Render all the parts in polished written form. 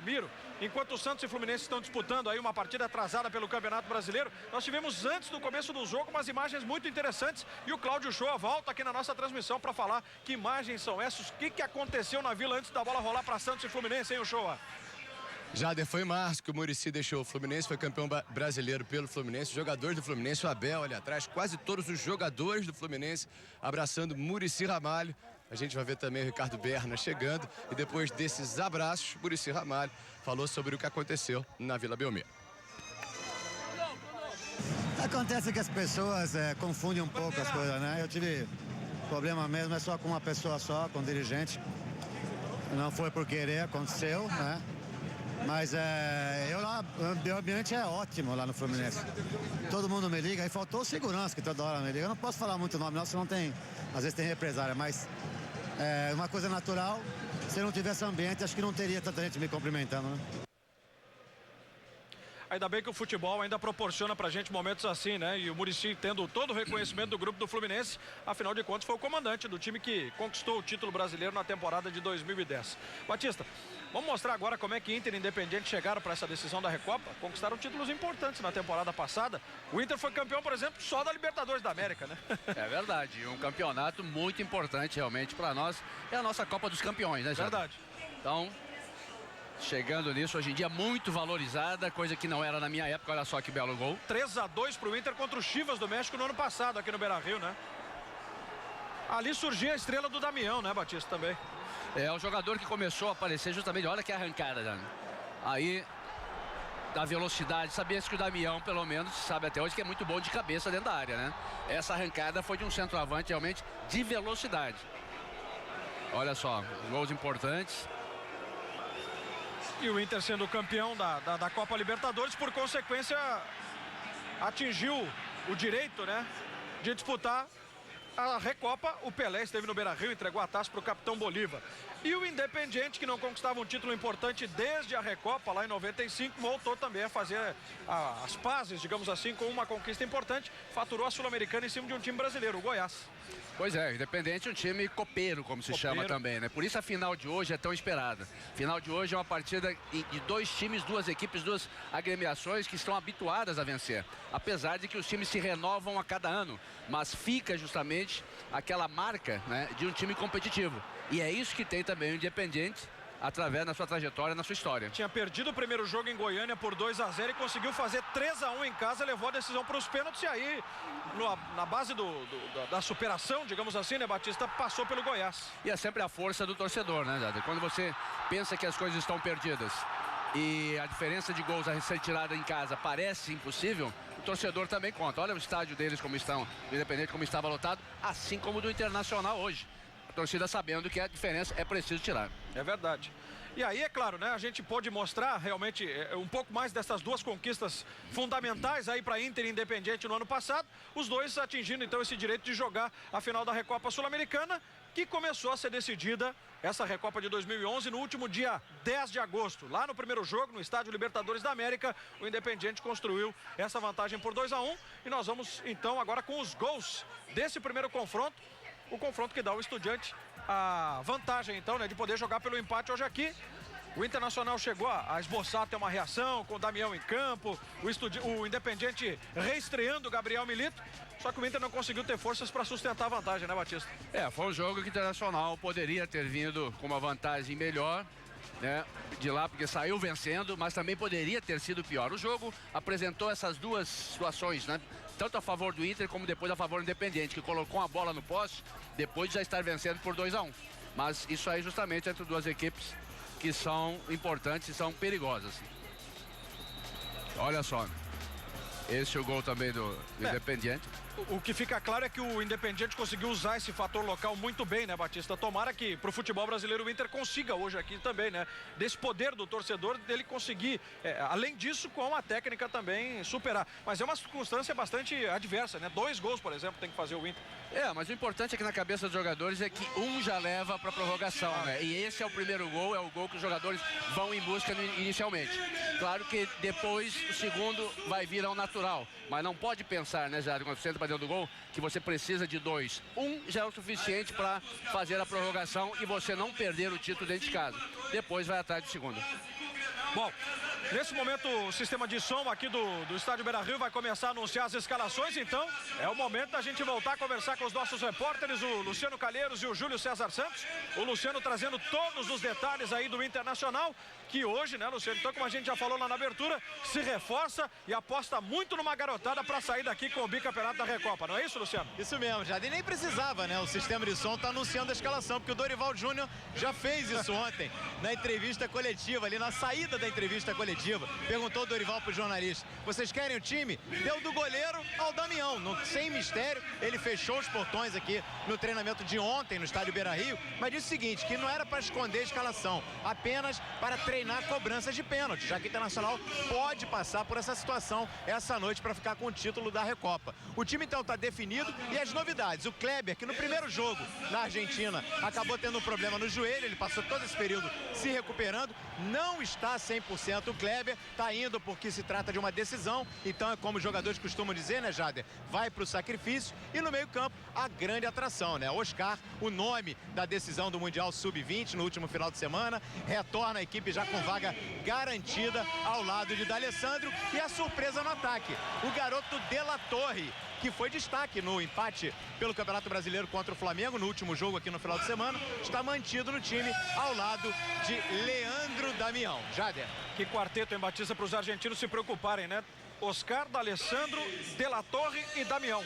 Miro. Enquanto o Santos e Fluminense estão disputando aí uma partida atrasada pelo Campeonato Brasileiro, nós tivemos antes do começo do jogo umas imagens muito interessantes e o Cláudio Shoa volta aqui na nossa transmissão para falar que imagens são essas, o que aconteceu na Vila antes da bola rolar para Santos e Fluminense, hein, o Shoa? Jader, foi em março que o Muricy deixou o Fluminense, foi campeão brasileiro pelo Fluminense, jogador do Fluminense, o Abel ali atrás, quase todos os jogadores do Fluminense abraçando Muricy Ramalho. A gente vai ver também o Ricardo Berna chegando e depois desses abraços, Muricy Ramalho falou sobre o que aconteceu na Vila Belmiro. Acontece que as pessoas confundem um pouco as coisas, né? Eu tive problema mesmo, é só com uma pessoa só, com o dirigente. Não foi por querer, aconteceu, né? Mas o ambiente é ótimo lá no Fluminense. Todo mundo me liga, e faltou segurança que toda hora me liga. Eu não posso falar muito nome, não, senão às vezes tem represária, mas é uma coisa natural. Se não tivesse ambiente, acho que não teria tanta gente me cumprimentando, né? Ainda bem que o futebol ainda proporciona pra gente momentos assim, né? E o Muricy tendo todo o reconhecimento do grupo do Fluminense, afinal de contas foi o comandante do time que conquistou o título brasileiro na temporada de 2010. Batista, vamos mostrar agora como é que Inter e Independiente chegaram para essa decisão da Recopa. Conquistaram títulos importantes na temporada passada. O Inter foi campeão, por exemplo, só da Libertadores da América, né? É verdade, um campeonato muito importante realmente para nós. É a nossa Copa dos Campeões, né, Jader? Verdade. Então, chegando nisso, hoje em dia muito valorizada, coisa que não era na minha época. Olha só que belo gol. 3-2 pro Inter contra o Chivas do México no ano passado aqui no Beira-Rio, né? Ali surgia a estrela do Damião, né, Batista, também. É o jogador que começou a aparecer justamente, olha que arrancada, né? Aí, da velocidade, sabia-se que o Damião, pelo menos, sabe até hoje que é muito bom de cabeça dentro da área, né? Essa arrancada foi de um centroavante realmente de velocidade. Olha só, gols importantes. E o Inter sendo campeão da Copa Libertadores, por consequência, atingiu o direito, né, de disputar a Recopa. O Pelé esteve no Beira-Rio, entregou a taça para o capitão Bolívar. E o Independiente, que não conquistava um título importante desde a Recopa, lá em 95, voltou também a fazer as pazes, digamos assim, com uma conquista importante. Faturou a Sul-Americana em cima de um time brasileiro, o Goiás. Pois é, Independente é um time copeiro, como se chama também, né? Por isso a final de hoje é tão esperada. A final de hoje é uma partida de dois times, duas equipes, duas agremiações que estão habituadas a vencer. Apesar de que os times se renovam a cada ano, mas fica justamente aquela marca, né, de um time competitivo. E é isso que tem também o Independente, através da sua trajetória, na sua história. Tinha perdido o primeiro jogo em Goiânia por 2-0 e conseguiu fazer 3-1 em casa, levou a decisão para os pênaltis e aí, na base da superação, digamos assim, né, Batista, passou pelo Goiás. E é sempre a força do torcedor, né, Jader? Quando você pensa que as coisas estão perdidas e a diferença de gols a ser tirada em casa parece impossível, o torcedor também conta. Olha o estádio deles como estão, do Independente como estava lotado, assim como do Internacional hoje. A torcida sabendo que a diferença é preciso tirar. É verdade. E aí, é claro, né, a gente pode mostrar realmente um pouco mais dessas duas conquistas fundamentais aí para Inter e Independiente no ano passado, os dois atingindo então esse direito de jogar a final da Recopa Sul-Americana, que começou a ser decidida, essa Recopa de 2011, no último dia 10 de agosto. Lá no primeiro jogo, no Estádio Libertadores da América, o Independiente construiu essa vantagem por 2-1 e nós vamos então agora com os gols desse primeiro confronto. O confronto que dá ao Estudiante a vantagem, então, né, de poder jogar pelo empate hoje aqui. O Internacional chegou a esboçar até uma reação com o Damião em campo, o Independiente reestreando o Gabriel Milito, só que o Inter não conseguiu ter forças para sustentar a vantagem, né, Batista? Foi um jogo que o Internacional poderia ter vindo com uma vantagem melhor, né, de lá, porque saiu vencendo, mas também poderia ter sido pior. O jogo apresentou essas duas situações, né, tanto a favor do Inter como depois a favor do Independiente, que colocou a bola no poste depois de já estar vencendo por 2-1. Mas isso aí justamente entre duas equipes que são importantes e são perigosas. Olha só, esse é o gol também do Independiente. O que fica claro é que o Independiente conseguiu usar esse fator local muito bem, né, Batista? Tomara que pro futebol brasileiro o Inter consiga hoje aqui também, né? Desse poder do torcedor, dele conseguir, além disso, com a técnica também superar. Mas é uma circunstância bastante adversa, né? 2 gols, por exemplo, tem que fazer o Inter. Mas o importante é que na cabeça dos jogadores é que um já leva pra prorrogação, né? E esse é o primeiro gol, é o gol que os jogadores vão em busca inicialmente. Claro que depois o segundo vai vir ao natural, mas não pode pensar, né, Jair, quando você entra pra dentro do gol, que você precisa de 2. Um já é o suficiente para fazer a prorrogação e você não perder o título dentro de casa. Depois vai atrás do segundo. Bom, nesse momento o sistema de som aqui do Estádio Beira-Rio vai começar a anunciar as escalações, então é o momento da gente voltar a conversar com os nossos repórteres, o Luciano Calheiros e o Júlio César Santos. O Luciano trazendo todos os detalhes aí do Internacional, que hoje, né, Luciano, então como a gente já falou lá na abertura, se reforça e aposta muito numa garotada para sair daqui com o bicampeonato da Recopa, não é isso, Luciano? Isso mesmo, já nem precisava, né? O sistema de som tá anunciando a escalação, porque o Dorival Júnior já fez isso ontem, na entrevista coletiva, ali na saída da entrevista coletiva. Perguntou o Dorival pro jornalista: vocês querem o time? Deu do goleiro ao Damião, sem mistério. Ele fechou os portões aqui no treinamento de ontem no Estádio Beira-Rio, mas disse o seguinte, que não era para esconder a escalação, apenas para treinar cobranças de pênalti, já que o Internacional pode passar por essa situação essa noite para ficar com o título da Recopa. O time então está definido e as novidades. O Kleber, que no primeiro jogo na Argentina acabou tendo um problema no joelho, ele passou todo esse período se recuperando, não está 100%. O Kleber está indo porque se trata de uma decisão, então é como os jogadores costumam dizer, né, Jader? Vai para o sacrifício. E no meio-campo, a grande atração, né? Oscar, o nome da decisão do Mundial Sub-20 no último final de semana, retorna a equipe já com vaga garantida ao lado de D'Alessandro. E a surpresa no ataque, o garoto De La Torre, que foi destaque no empate pelo Campeonato Brasileiro contra o Flamengo no último jogo aqui no final de semana, está mantido no time ao lado de Leandro Damião. Jader. Que quarteto, hein, Batista, para os argentinos se preocuparem, né? Oscar, D'Alessandro, De La Torre e Damião.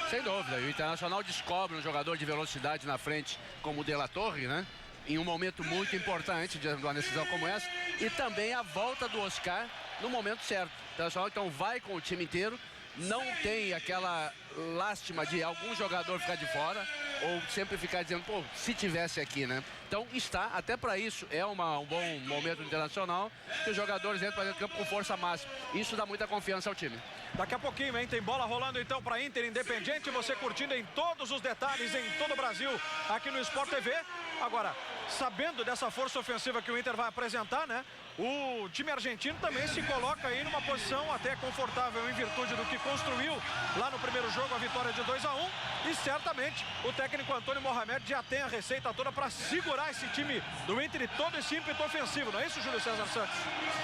Sem dúvida, e o Internacional descobre um jogador de velocidade na frente como o De La Torre, né? Em um momento muito importante de uma decisão como essa, e também a volta do Oscar no momento certo. O Internacional então vai com o time inteiro, não tem aquela lástima de algum jogador ficar de fora ou sempre ficar dizendo, pô, se tivesse aqui, né? Então está, até para isso, é um bom momento internacional que os jogadores entram para dentro do campo com força máxima. Isso dá muita confiança ao time. Daqui a pouquinho, hein? Tem bola rolando então para Inter Independiente, você curtindo em todos os detalhes em todo o Brasil aqui no Sport TV. Agora, sabendo dessa força ofensiva que o Inter vai apresentar, né? O time argentino também se coloca aí numa posição até confortável em virtude do que construiu lá no primeiro jogo, a vitória de 2-1. E certamente o técnico Antônio Mohamed já tem a receita toda para segurar esse time do Inter e todo esse ímpeto ofensivo, não é isso, Júlio César Santos?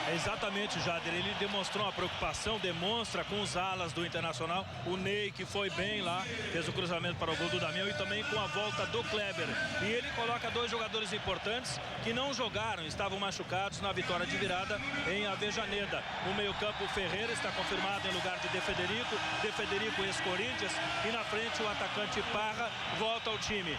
É exatamente, Jader. Ele demonstrou uma preocupação, demonstra com os alas do Internacional. O Ney, que foi bem lá, fez o cruzamento para o gol do Damião, e também com a volta do Kleber. E ele coloca dois jogadores importantes que não jogaram, estavam machucados na vitória de virada em Avejaneda. No meio-campo, Ferreira está confirmado em lugar de De Federico ex-Corinthians, e na frente o atacante Parra volta ao time.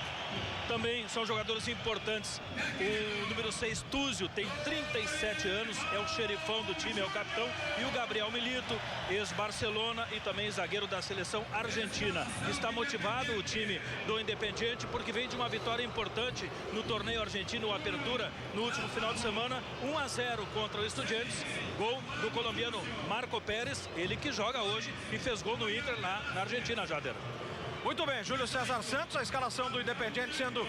Também são jogadores importantes. O número 6, Túzio, tem 37 anos, é o xerifão do time, é o capitão. E o Gabriel Milito, ex-Barcelona e também zagueiro da seleção argentina. Está motivado o time do Independiente porque vem de uma vitória importante no torneio argentino, o Apertura, no último final de semana, 1-0 contra o Estudiantes. Gol do colombiano Marco Pérez, ele que joga hoje e fez gol no Inter na Argentina, Jader. Muito bem, Júlio César Santos, a escalação do Independiente sendo,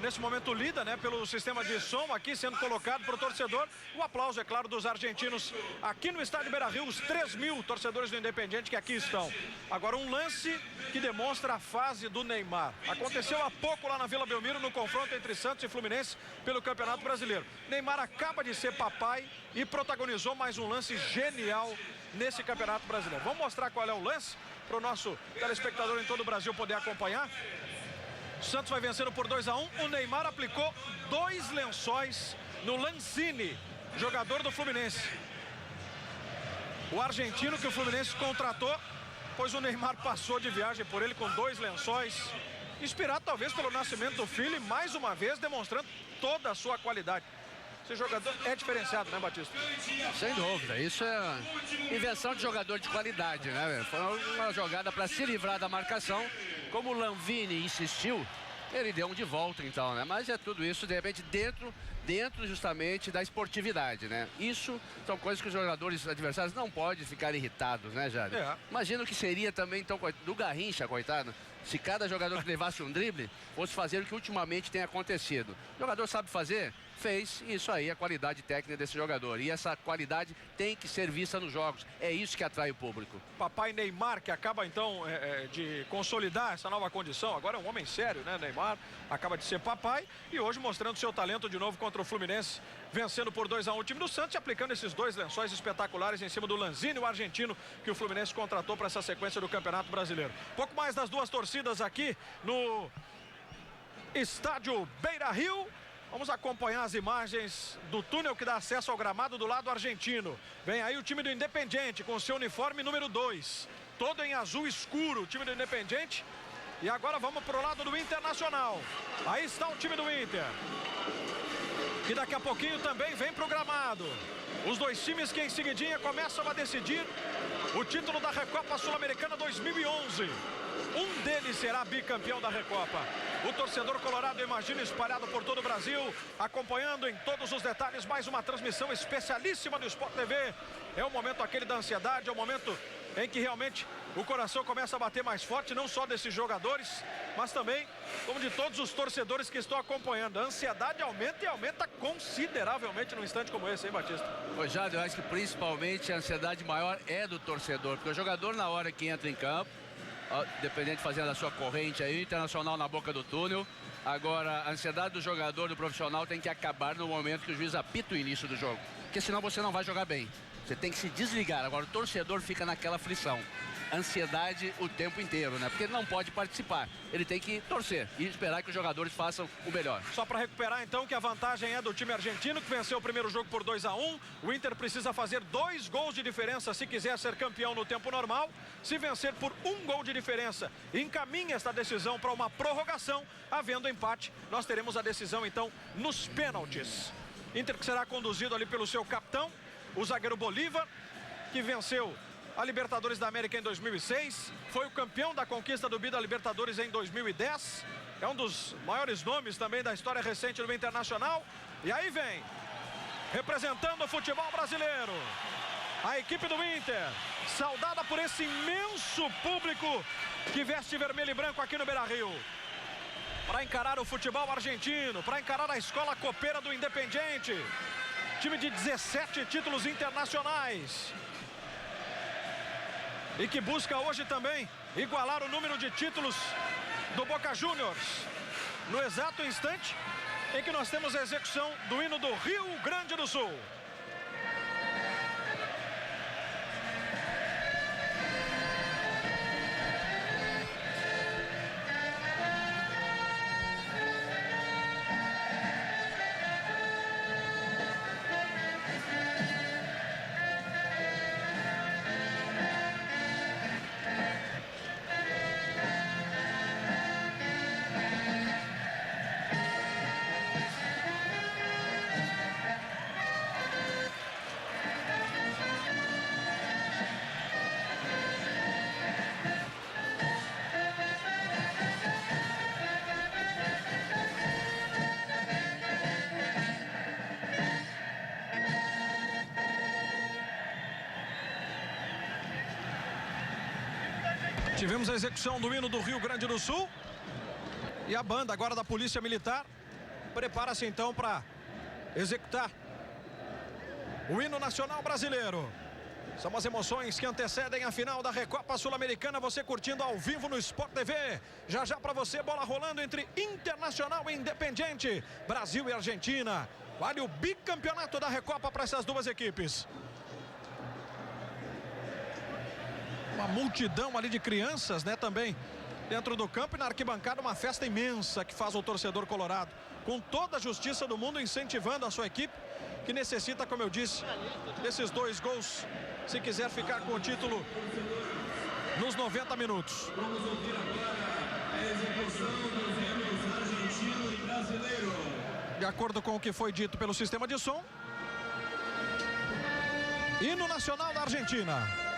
nesse momento, lida, né, pelo sistema de som aqui, sendo colocado para o torcedor. O aplauso, é claro, dos argentinos aqui no Estádio Beira-Rio, os 3.000 torcedores do Independiente que aqui estão. Agora, um lance que demonstra a fase do Neymar. Aconteceu há pouco lá na Vila Belmiro, no confronto entre Santos e Fluminense pelo Campeonato Brasileiro. Neymar acaba de ser papai e protagonizou mais um lance genial nesse Campeonato Brasileiro. Vamos mostrar qual é o lance para o nosso telespectador em todo o Brasil poder acompanhar. O Santos vai vencendo por 2-1. O Neymar aplicou 2 lençóis no Lanzini, jogador do Fluminense. O argentino que o Fluminense contratou, pois o Neymar passou de viagem por ele com 2 lençóis. Inspirado talvez pelo nascimento do filho e mais uma vez demonstrando toda a sua qualidade. Esse jogador é diferenciado, né, Batista? Sem dúvida, isso é invenção de jogador de qualidade, né? Foi uma jogada para se livrar da marcação. Como o Lanzini insistiu, ele deu um de volta então, né? Mas é tudo isso, de repente, dentro justamente da esportividade, né? Isso são coisas que os jogadores adversários não podem ficar irritados, né, Jair? É. Imagina o que seria também, então, do Garrincha, coitado, se cada jogador que levasse um drible fosse fazer o que ultimamente tem acontecido. O jogador sabe fazer? Fez, e isso aí é a qualidade técnica desse jogador. E essa qualidade tem que ser vista nos jogos. É isso que atrai o público. Papai Neymar, que acaba então de consolidar essa nova condição. Agora é um homem sério, né, Neymar? Acaba de ser papai e hoje mostrando seu talento de novo contra o Fluminense, vencendo por 2-1 o time do Santos e aplicando esses dois lençóis espetaculares em cima do Lanzini, o argentino, que o Fluminense contratou para essa sequência do Campeonato Brasileiro. Pouco mais das duas torcidas aqui no estádio Beira-Rio. Vamos acompanhar as imagens do túnel que dá acesso ao gramado do lado argentino. Vem aí o time do Independiente com seu uniforme número 2. Todo em azul escuro, o time do Independiente. E agora vamos para o lado do Internacional. Aí está o time do Inter. Que daqui a pouquinho também vem para o gramado. Os dois times que em seguidinha começam a decidir o título da Recopa Sul-Americana 2011. Um deles será bicampeão da Recopa. O torcedor colorado, imagina, espalhado por todo o Brasil, acompanhando em todos os detalhes mais uma transmissão especialíssima do Sport TV. É o momento aquele da ansiedade, é o momento em que realmente o coração começa a bater mais forte, não só desses jogadores, mas também como de todos os torcedores que estão acompanhando. A ansiedade aumenta e aumenta consideravelmente num instante como esse, hein, Batista? Ô, Jade, eu acho que principalmente a ansiedade maior é do torcedor, porque o jogador na hora que entra em campo, dependente fazendo a sua corrente aí, o Internacional na boca do túnel. Agora, a ansiedade do jogador, do profissional, tem que acabar no momento que o juiz apita o início do jogo. Porque senão você não vai jogar bem. Você tem que se desligar. Agora, o torcedor fica naquela aflição. Ansiedade o tempo inteiro, né? Porque ele não pode participar. Ele tem que torcer e esperar que os jogadores façam o melhor. Só para recuperar, então, que a vantagem é do time argentino, que venceu o primeiro jogo por 2-1. O Inter precisa fazer 2 gols de diferença se quiser ser campeão no tempo normal. Se vencer por 1 gol de diferença, encaminha esta decisão para uma prorrogação. Havendo empate, nós teremos a decisão, então, nos pênaltis. Inter que será conduzido ali pelo seu capitão, o zagueiro Bolívar, que venceu a Libertadores da América em 2006, foi o campeão da conquista do Bi da Libertadores em 2010, é um dos maiores nomes também da história recente do Internacional. E aí vem, representando o futebol brasileiro, a equipe do Inter, saudada por esse imenso público que veste vermelho e branco aqui no Beira-Rio, para encarar o futebol argentino, para encarar a escola copeira do Independiente, time de 17 títulos internacionais, e que busca hoje também igualar o número de títulos do Boca Juniors, no exato instante em que nós temos a execução do hino do Rio Grande do Sul. Tivemos a execução do hino do Rio Grande do Sul. E a banda agora da Polícia Militar prepara-se então para executar o hino nacional brasileiro. São as emoções que antecedem a final da Recopa Sul-Americana. Você curtindo ao vivo no Sport TV. Já já para você, bola rolando entre Internacional e Independiente, Brasil e Argentina. Vale o bicampeonato da Recopa para essas duas equipes. Uma multidão ali de crianças, né, também dentro do campo, e na arquibancada uma festa imensa que faz o torcedor colorado, com toda a justiça do mundo, incentivando a sua equipe, que necessita, como eu disse, desses 2 gols, se quiser ficar com o título nos 90 minutos. Vamos ouvir agora a execução dos hinos argentino e brasileiro. De acordo com o que foi dito pelo sistema de som, hino nacional da Argentina.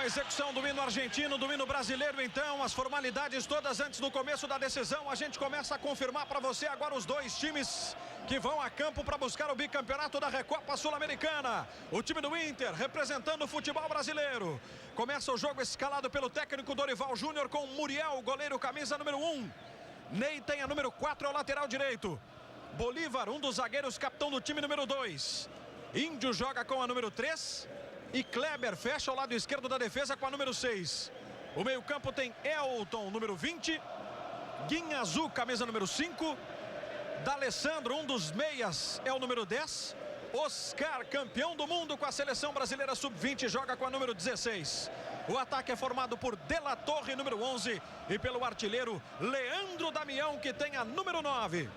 a execução do hino argentino, do hino brasileiro, então, as formalidades todas antes do começo da decisão. A gente começa a confirmar para você agora os dois times que vão a campo para buscar o bicampeonato da Recopa Sul-Americana. O time do Inter, representando o futebol brasileiro. Começa o jogo escalado pelo técnico Dorival Júnior com Muriel, goleiro, camisa número 1. Ney tem a número 4, é o lateral direito. Bolívar, um dos zagueiros, capitão do time número 2. Índio joga com a número 3. E Kleber fecha ao lado esquerdo da defesa com a número 6. O meio-campo tem Elton, número 20. Guinha Azul, camisa número 5. D'Alessandro, um dos meias, é o número 10. Oscar, campeão do mundo com a seleção brasileira sub-20, joga com a número 16. O ataque é formado por De La Torre, número 11. E pelo artilheiro Leandro Damião, que tem a número 9.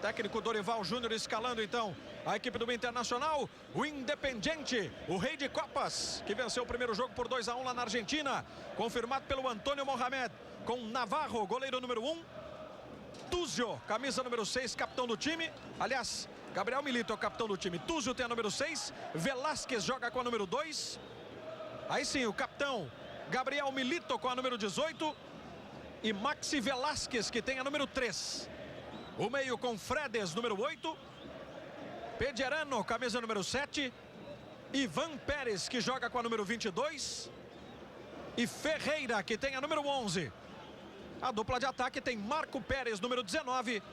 Técnico Dorival Júnior escalando então a equipe do Internacional. O Independiente, o rei de Copas, que venceu o primeiro jogo por 2-1 lá na Argentina. Confirmado pelo Antônio Mohamed, com Navarro, goleiro número 1. Túzio, camisa número 6, capitão do time. Aliás, Gabriel Milito é o capitão do time. Túzio tem a número 6. Velasquez joga com a número 2. Aí sim, o capitão Gabriel Milito com a número 18. E Maxi Velasquez, que tem a número 3. O meio com Fredes, número 8. Pederano, camisa número 7. Ivan Pérez, que joga com a número 22. E Ferreira, que tem a número 11. A dupla de ataque tem Marco Pérez, número 19.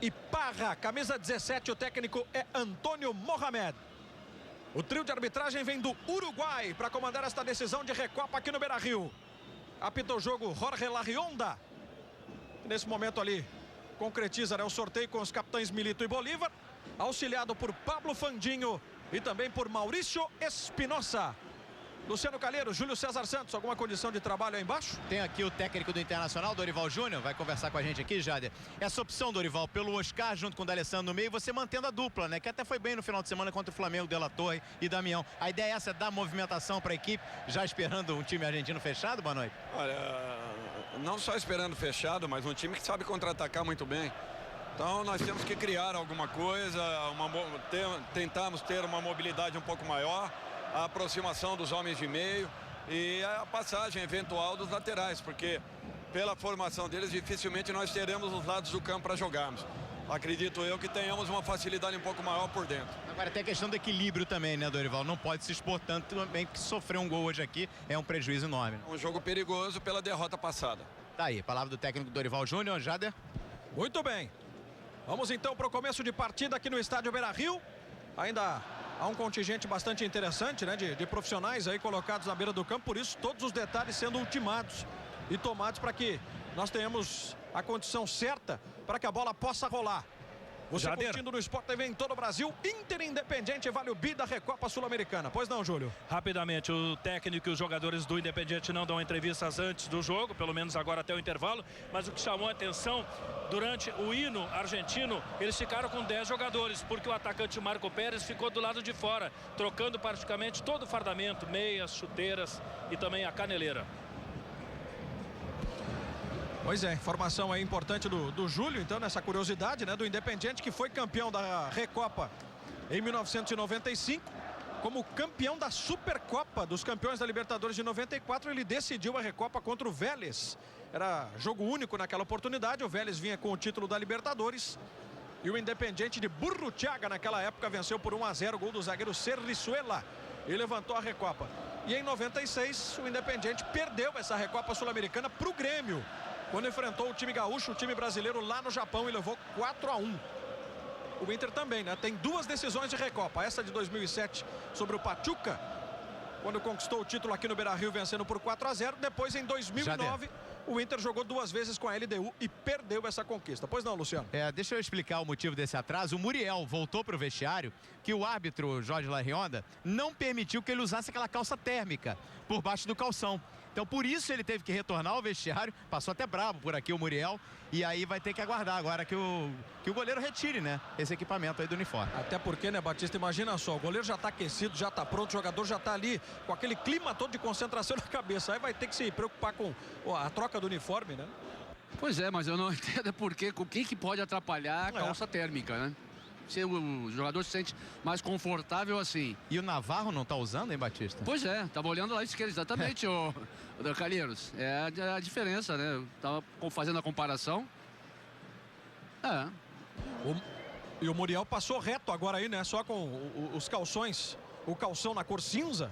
E Parra, camisa 17. O técnico é Antônio Mohamed. O trio de arbitragem vem do Uruguai para comandar esta decisão de Recopa aqui no Beira-Rio. Apita o jogo Jorge Larrionda. Nesse momento ali concretiza, né, o sorteio com os capitães Milito e Bolívar, auxiliado por Pablo Fandinho e também por Maurício Espinosa. Luciano Calheiro, Júlio César Santos, alguma condição de trabalho aí embaixo? Tem aqui o técnico do Internacional, Dorival Júnior, vai conversar com a gente aqui, Jader. Essa opção, Dorival, pelo Oscar junto com o D'Alessandro no meio, você mantendo a dupla, né? Que até foi bem no final de semana contra o Flamengo, De La Torre e Damião. A ideia é essa, dar movimentação para a equipe, já esperando um time argentino fechado, boa noite? Olha, não só esperando fechado, mas um time que sabe contra-atacar muito bem. Então nós temos que criar alguma coisa, tentarmos ter uma mobilidade um pouco maior, a aproximação dos homens de meio e a passagem eventual dos laterais, porque pela formação deles dificilmente nós teremos os lados do campo para jogarmos. Acredito eu que tenhamos uma facilidade um pouco maior por dentro. Agora tem a questão do equilíbrio também, né, Dorival? Não pode se expor tanto também, que sofrer um gol hoje aqui é um prejuízo enorme. Um jogo perigoso pela derrota passada. Tá aí, palavra do técnico Dorival Júnior, Jader. Muito bem. Vamos então para o começo de partida aqui no estádio Beira-Rio. Ainda há um contingente bastante interessante, né, de profissionais aí colocados na beira do campo. Por isso, todos os detalhes sendo ultimados e tomados para que nós tenhamos a condição certa para que a bola possa rolar. Você curtindo no Sport TV em todo o Brasil. Inter Independiente vale o bi da Recopa Sul-Americana. Pois não, Júlio? Rapidamente, o técnico e os jogadores do Independiente não dão entrevistas antes do jogo, pelo menos agora até o intervalo, mas o que chamou a atenção, durante o hino argentino, eles ficaram com 10 jogadores, porque o atacante Marco Pérez ficou do lado de fora, trocando praticamente todo o fardamento, meias, chuteiras e também a caneleira. Pois é, informação aí importante do Júlio, então, nessa curiosidade, né, do Independiente, que foi campeão da Recopa em 1995. Como campeão da Supercopa dos campeões da Libertadores de 94, ele decidiu a Recopa contra o Vélez. Era jogo único naquela oportunidade, o Vélez vinha com o título da Libertadores. E o Independiente de Burruchaga, naquela época, venceu por 1-0, gol do zagueiro Serrizuela, e levantou a Recopa. E em 96, o Independiente perdeu essa Recopa Sul-Americana para o Grêmio, quando enfrentou o time gaúcho, o time brasileiro lá no Japão, e levou 4-1. O Inter também, né? Tem duas decisões de Recopa. Essa de 2007 sobre o Pachuca, quando conquistou o título aqui no Beira-Rio, vencendo por 4-0. Depois, em 2009, o Inter jogou duas vezes com a LDU e perdeu essa conquista. Pois não, Luciano? Deixa eu explicar o motivo desse atraso. O Muriel voltou para o vestiário que o árbitro, Jorge Larrionda, não permitiu que ele usasse aquela calça térmica por baixo do calção. Então, por isso ele teve que retornar ao vestiário. Passou até bravo por aqui o Muriel. E aí vai ter que aguardar agora que o goleiro retire, né, esse equipamento aí do uniforme. Até porque, né, Batista, imagina só, o goleiro já está aquecido, já está pronto, o jogador já está ali com aquele clima todo de concentração na cabeça. Aí vai ter que se preocupar com a troca do uniforme, né? Pois é, mas eu não entendo por quê, o que pode atrapalhar a calça térmica, né? o jogador se sente mais confortável assim. E o Navarro não tá usando, hein, Batista? Pois é, tava olhando lá à esquerda, exatamente, o Calheiros. É a diferença, né? Tava fazendo a comparação. E o Muriel passou reto agora aí, né? Só com os calções, o calção na cor cinza,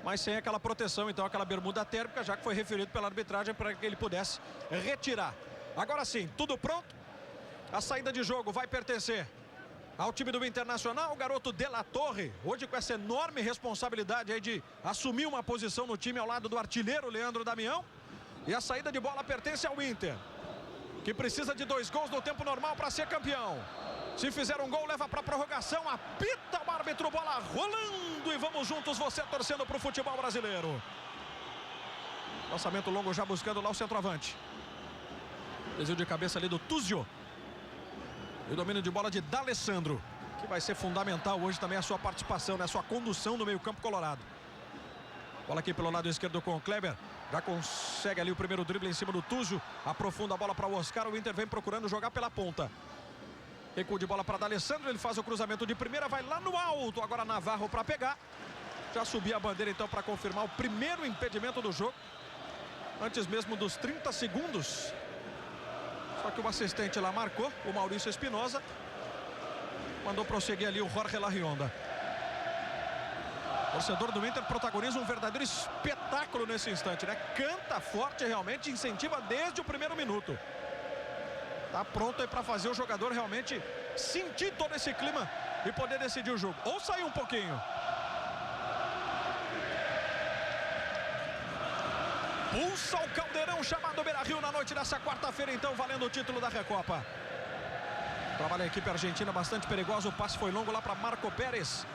mas sem aquela proteção, então aquela bermuda térmica, já que foi referido pela arbitragem para que ele pudesse retirar. Agora sim, tudo pronto. A saída de jogo vai pertencer ao time do Internacional, o garoto De La Torre, hoje com essa enorme responsabilidade aí de assumir uma posição no time ao lado do artilheiro Leandro Damião. E a saída de bola pertence ao Inter, que precisa de 2 gols no tempo normal para ser campeão. Se fizer um gol, leva para prorrogação, apita o árbitro, bola rolando e vamos juntos, você torcendo para o futebol brasileiro. Lançamento longo já buscando lá o centroavante. Desvio de cabeça ali do Tuzio. E o domínio de bola de D'Alessandro, que vai ser fundamental hoje também a sua participação, né? A sua condução no meio-campo colorado. Bola aqui pelo lado esquerdo com o Kleber. Já consegue ali o primeiro drible em cima do Tuzio. Aprofunda a bola para o Oscar. O Inter vem procurando jogar pela ponta. Recuo de bola para D'Alessandro. Ele faz o cruzamento de primeira. Vai lá no alto. Agora Navarro para pegar. Já subia a bandeira então para confirmar o primeiro impedimento do jogo. Antes mesmo dos 30 segundos. Só que o assistente lá marcou, o Maurício Espinosa. Mandou prosseguir ali o Jorge Larrionda. Torcedor do Inter protagoniza um verdadeiro espetáculo nesse instante, né? Canta forte realmente, incentiva desde o primeiro minuto. Tá pronto aí para fazer o jogador realmente sentir todo esse clima e poder decidir o jogo. Ou sair um pouquinho. Pulsa o caldeirão chamado Beira-Rio na noite dessa quarta-feira, então, valendo o título da Recopa. Trabalha a equipe argentina bastante perigosa. O passe foi longo lá para Marco Pérez.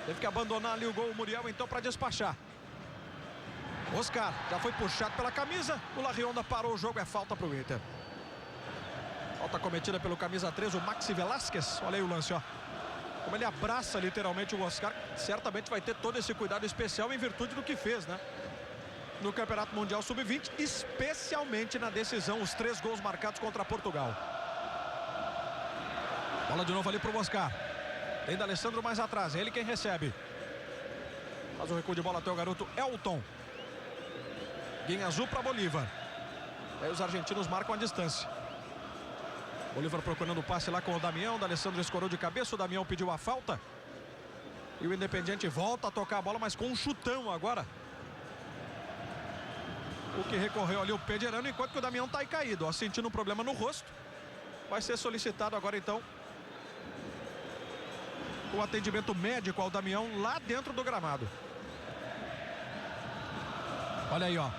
Teve que abandonar ali o gol, o Muriel, então, para despachar. Oscar já foi puxado pela camisa. O Larrionda parou o jogo, é falta para o Inter. Falta cometida pelo camisa 13, o Maxi Velasquez. Olha aí o lance, ó. Como ele abraça literalmente o Oscar. Certamente vai ter todo esse cuidado especial em virtude do que fez, né? No Campeonato Mundial Sub-20, especialmente na decisão, os 3 gols marcados contra Portugal. Bola de novo ali para o Oscar. Tem D'Alessandro mais atrás, é ele quem recebe. Faz o recuo de bola até o garoto Elton. Guinha azul para Bolívar. Aí os argentinos marcam a distância. Bolívar procurando o passe lá com o Damião. D'Alessandro escorou de cabeça, o Damião pediu a falta. E o Independiente volta a tocar a bola, mas com um chutão agora. O que recorreu ali o Pederano, enquanto que o Damião está aí caído, ó, sentindo um problema no rosto. Vai ser solicitado agora então o atendimento médico ao Damião lá dentro do gramado. Olha aí, ó.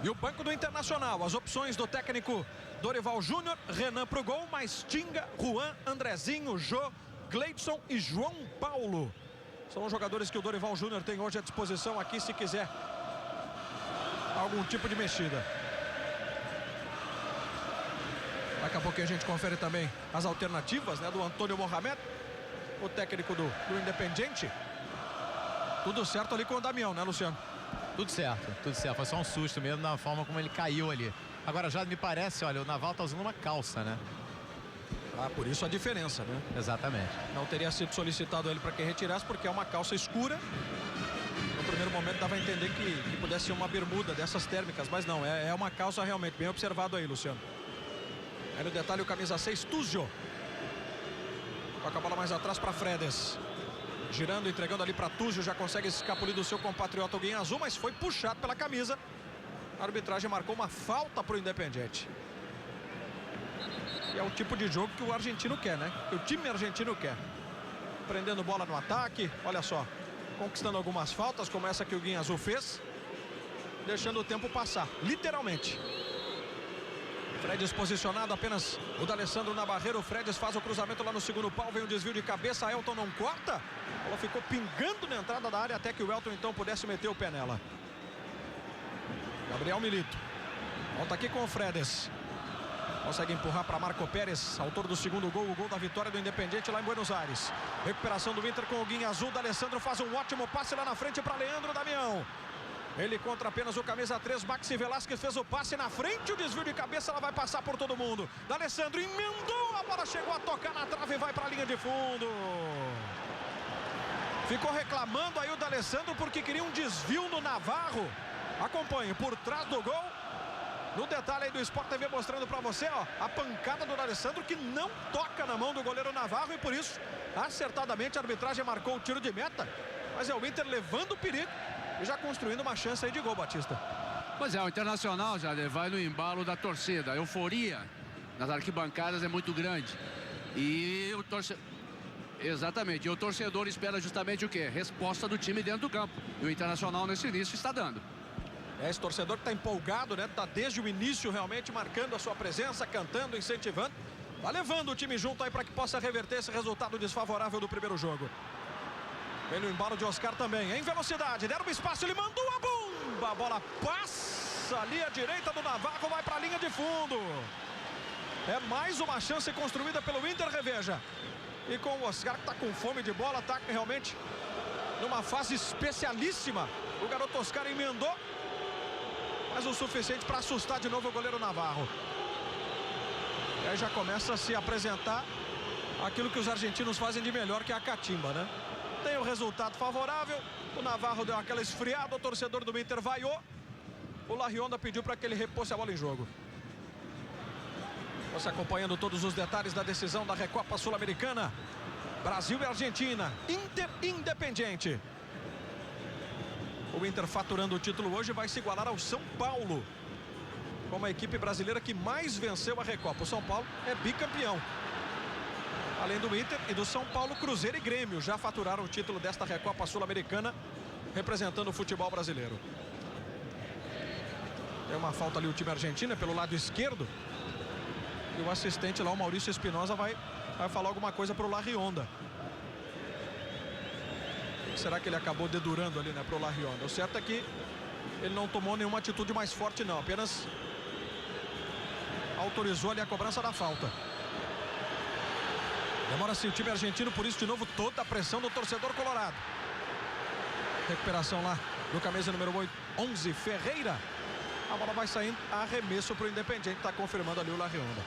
E o banco do Internacional, as opções do técnico Dorival Júnior. Renan pro gol, mais Tinga, Juan, Andrezinho, Jô, Gleidson e João Paulo. São os jogadores que o Dorival Júnior tem hoje à disposição aqui, se quiser algum tipo de mexida. Daqui a pouquinho a gente confere também as alternativas, né, do Antônio Mohamed, o técnico do Independiente. Tudo certo ali com o Damião, né, Luciano? Tudo certo, tudo certo. Foi só um susto mesmo na forma como ele caiu ali. Agora já me parece, olha, o Naval tá usando uma calça, né? Ah, por isso a diferença, né? Exatamente. Não teria sido solicitado ele para que retirasse, porque é uma calça escura. No primeiro momento dava a entender que pudesse ser uma bermuda dessas térmicas, mas não, é uma calça realmente, bem observado aí, Luciano. Aí no detalhe o camisa 6, Tuzio. Toca a bola mais atrás para Fredes. Girando, entregando ali para Tuzio, já consegue escapulir do seu compatriota o Guinha Azul, mas foi puxado pela camisa. A arbitragem marcou uma falta para o Independiente. E é o tipo de jogo que o argentino quer, né? Que o time argentino quer. Prendendo bola no ataque, olha só. Conquistando algumas faltas, como essa que o Guinha Azul fez. Deixando o tempo passar, literalmente. Fredes posicionado, apenas o D'Alessandro na barreira. O Fredes faz o cruzamento lá no segundo pau. Vem um desvio de cabeça, Elton não corta. Ela ficou pingando na entrada da área até que o Elton então pudesse meter o pé nela. Gabriel Milito. Volta aqui com o Fredes. Consegue empurrar para Marco Pérez, autor do segundo gol, o gol da vitória do Independiente lá em Buenos Aires. Recuperação do Inter com o Guinha Azul. D'Alessandro faz um ótimo passe lá na frente para Leandro Damião. Ele contra apenas o camisa 3, Maxi Velasquez fez o passe na frente, o desvio de cabeça, ela vai passar por todo mundo. D'Alessandro emendou, a bola chegou a tocar na trave e vai para a linha de fundo. Ficou reclamando aí o D'Alessandro porque queria um desvio no Navarro. Acompanhe, por trás do gol. No detalhe aí do Sport TV mostrando para você, ó, a pancada do D'Alessandro que não toca na mão do goleiro Navarro e por isso, acertadamente, a arbitragem marcou o tiro de meta. Mas é o Inter levando o perigo e já construindo uma chance aí de gol, Batista. Pois é, o Internacional já vai no embalo da torcida. A euforia nas arquibancadas é muito grande. E o torcedor... Exatamente, e o torcedor espera justamente o quê? Resposta do time dentro do campo. E o Internacional nesse início está dando. Esse torcedor que está empolgado, né? Está desde o início realmente marcando a sua presença, cantando, incentivando. Tá levando o time junto aí para que possa reverter esse resultado desfavorável do primeiro jogo. Vem no embalo de Oscar também, em velocidade. Deram um espaço, ele mandou a bomba. A bola passa ali à direita do Navarro, vai para a linha de fundo. É mais uma chance construída pelo Inter, reveja. E com o Oscar que está com fome de bola, está realmente numa fase especialíssima. O garoto Oscar emendou, mas o suficiente para assustar de novo o goleiro Navarro. E aí já começa a se apresentar aquilo que os argentinos fazem de melhor, que é a catimba, né? Tem o resultado favorável, o Navarro deu aquela esfriada, o torcedor do Inter vaiou. O Larrionda pediu para que ele repousse a bola em jogo. Você acompanhando todos os detalhes da decisão da Recopa Sul-Americana. Brasil e Argentina, Inter Independiente. O Inter faturando o título hoje vai se igualar ao São Paulo, como a equipe brasileira que mais venceu a Recopa. O São Paulo é bicampeão. Além do Inter e do São Paulo, Cruzeiro e Grêmio já faturaram o título desta Recopa Sul-Americana, representando o futebol brasileiro. Tem uma falta ali o time argentino pelo lado esquerdo. E o assistente lá, o Maurício Espinosa, vai falar alguma coisa para o Larrionda. Será que ele acabou dedurando ali, né, para o Larrionda? O certo é que ele não tomou nenhuma atitude mais forte, não. Apenas autorizou ali a cobrança da falta. Demora-se o time argentino, por isso de novo toda a pressão do torcedor colorado. Recuperação lá do camisa número 8, 11, Ferreira. A bola vai saindo, arremesso para o Independiente, está confirmando ali o Larrionda.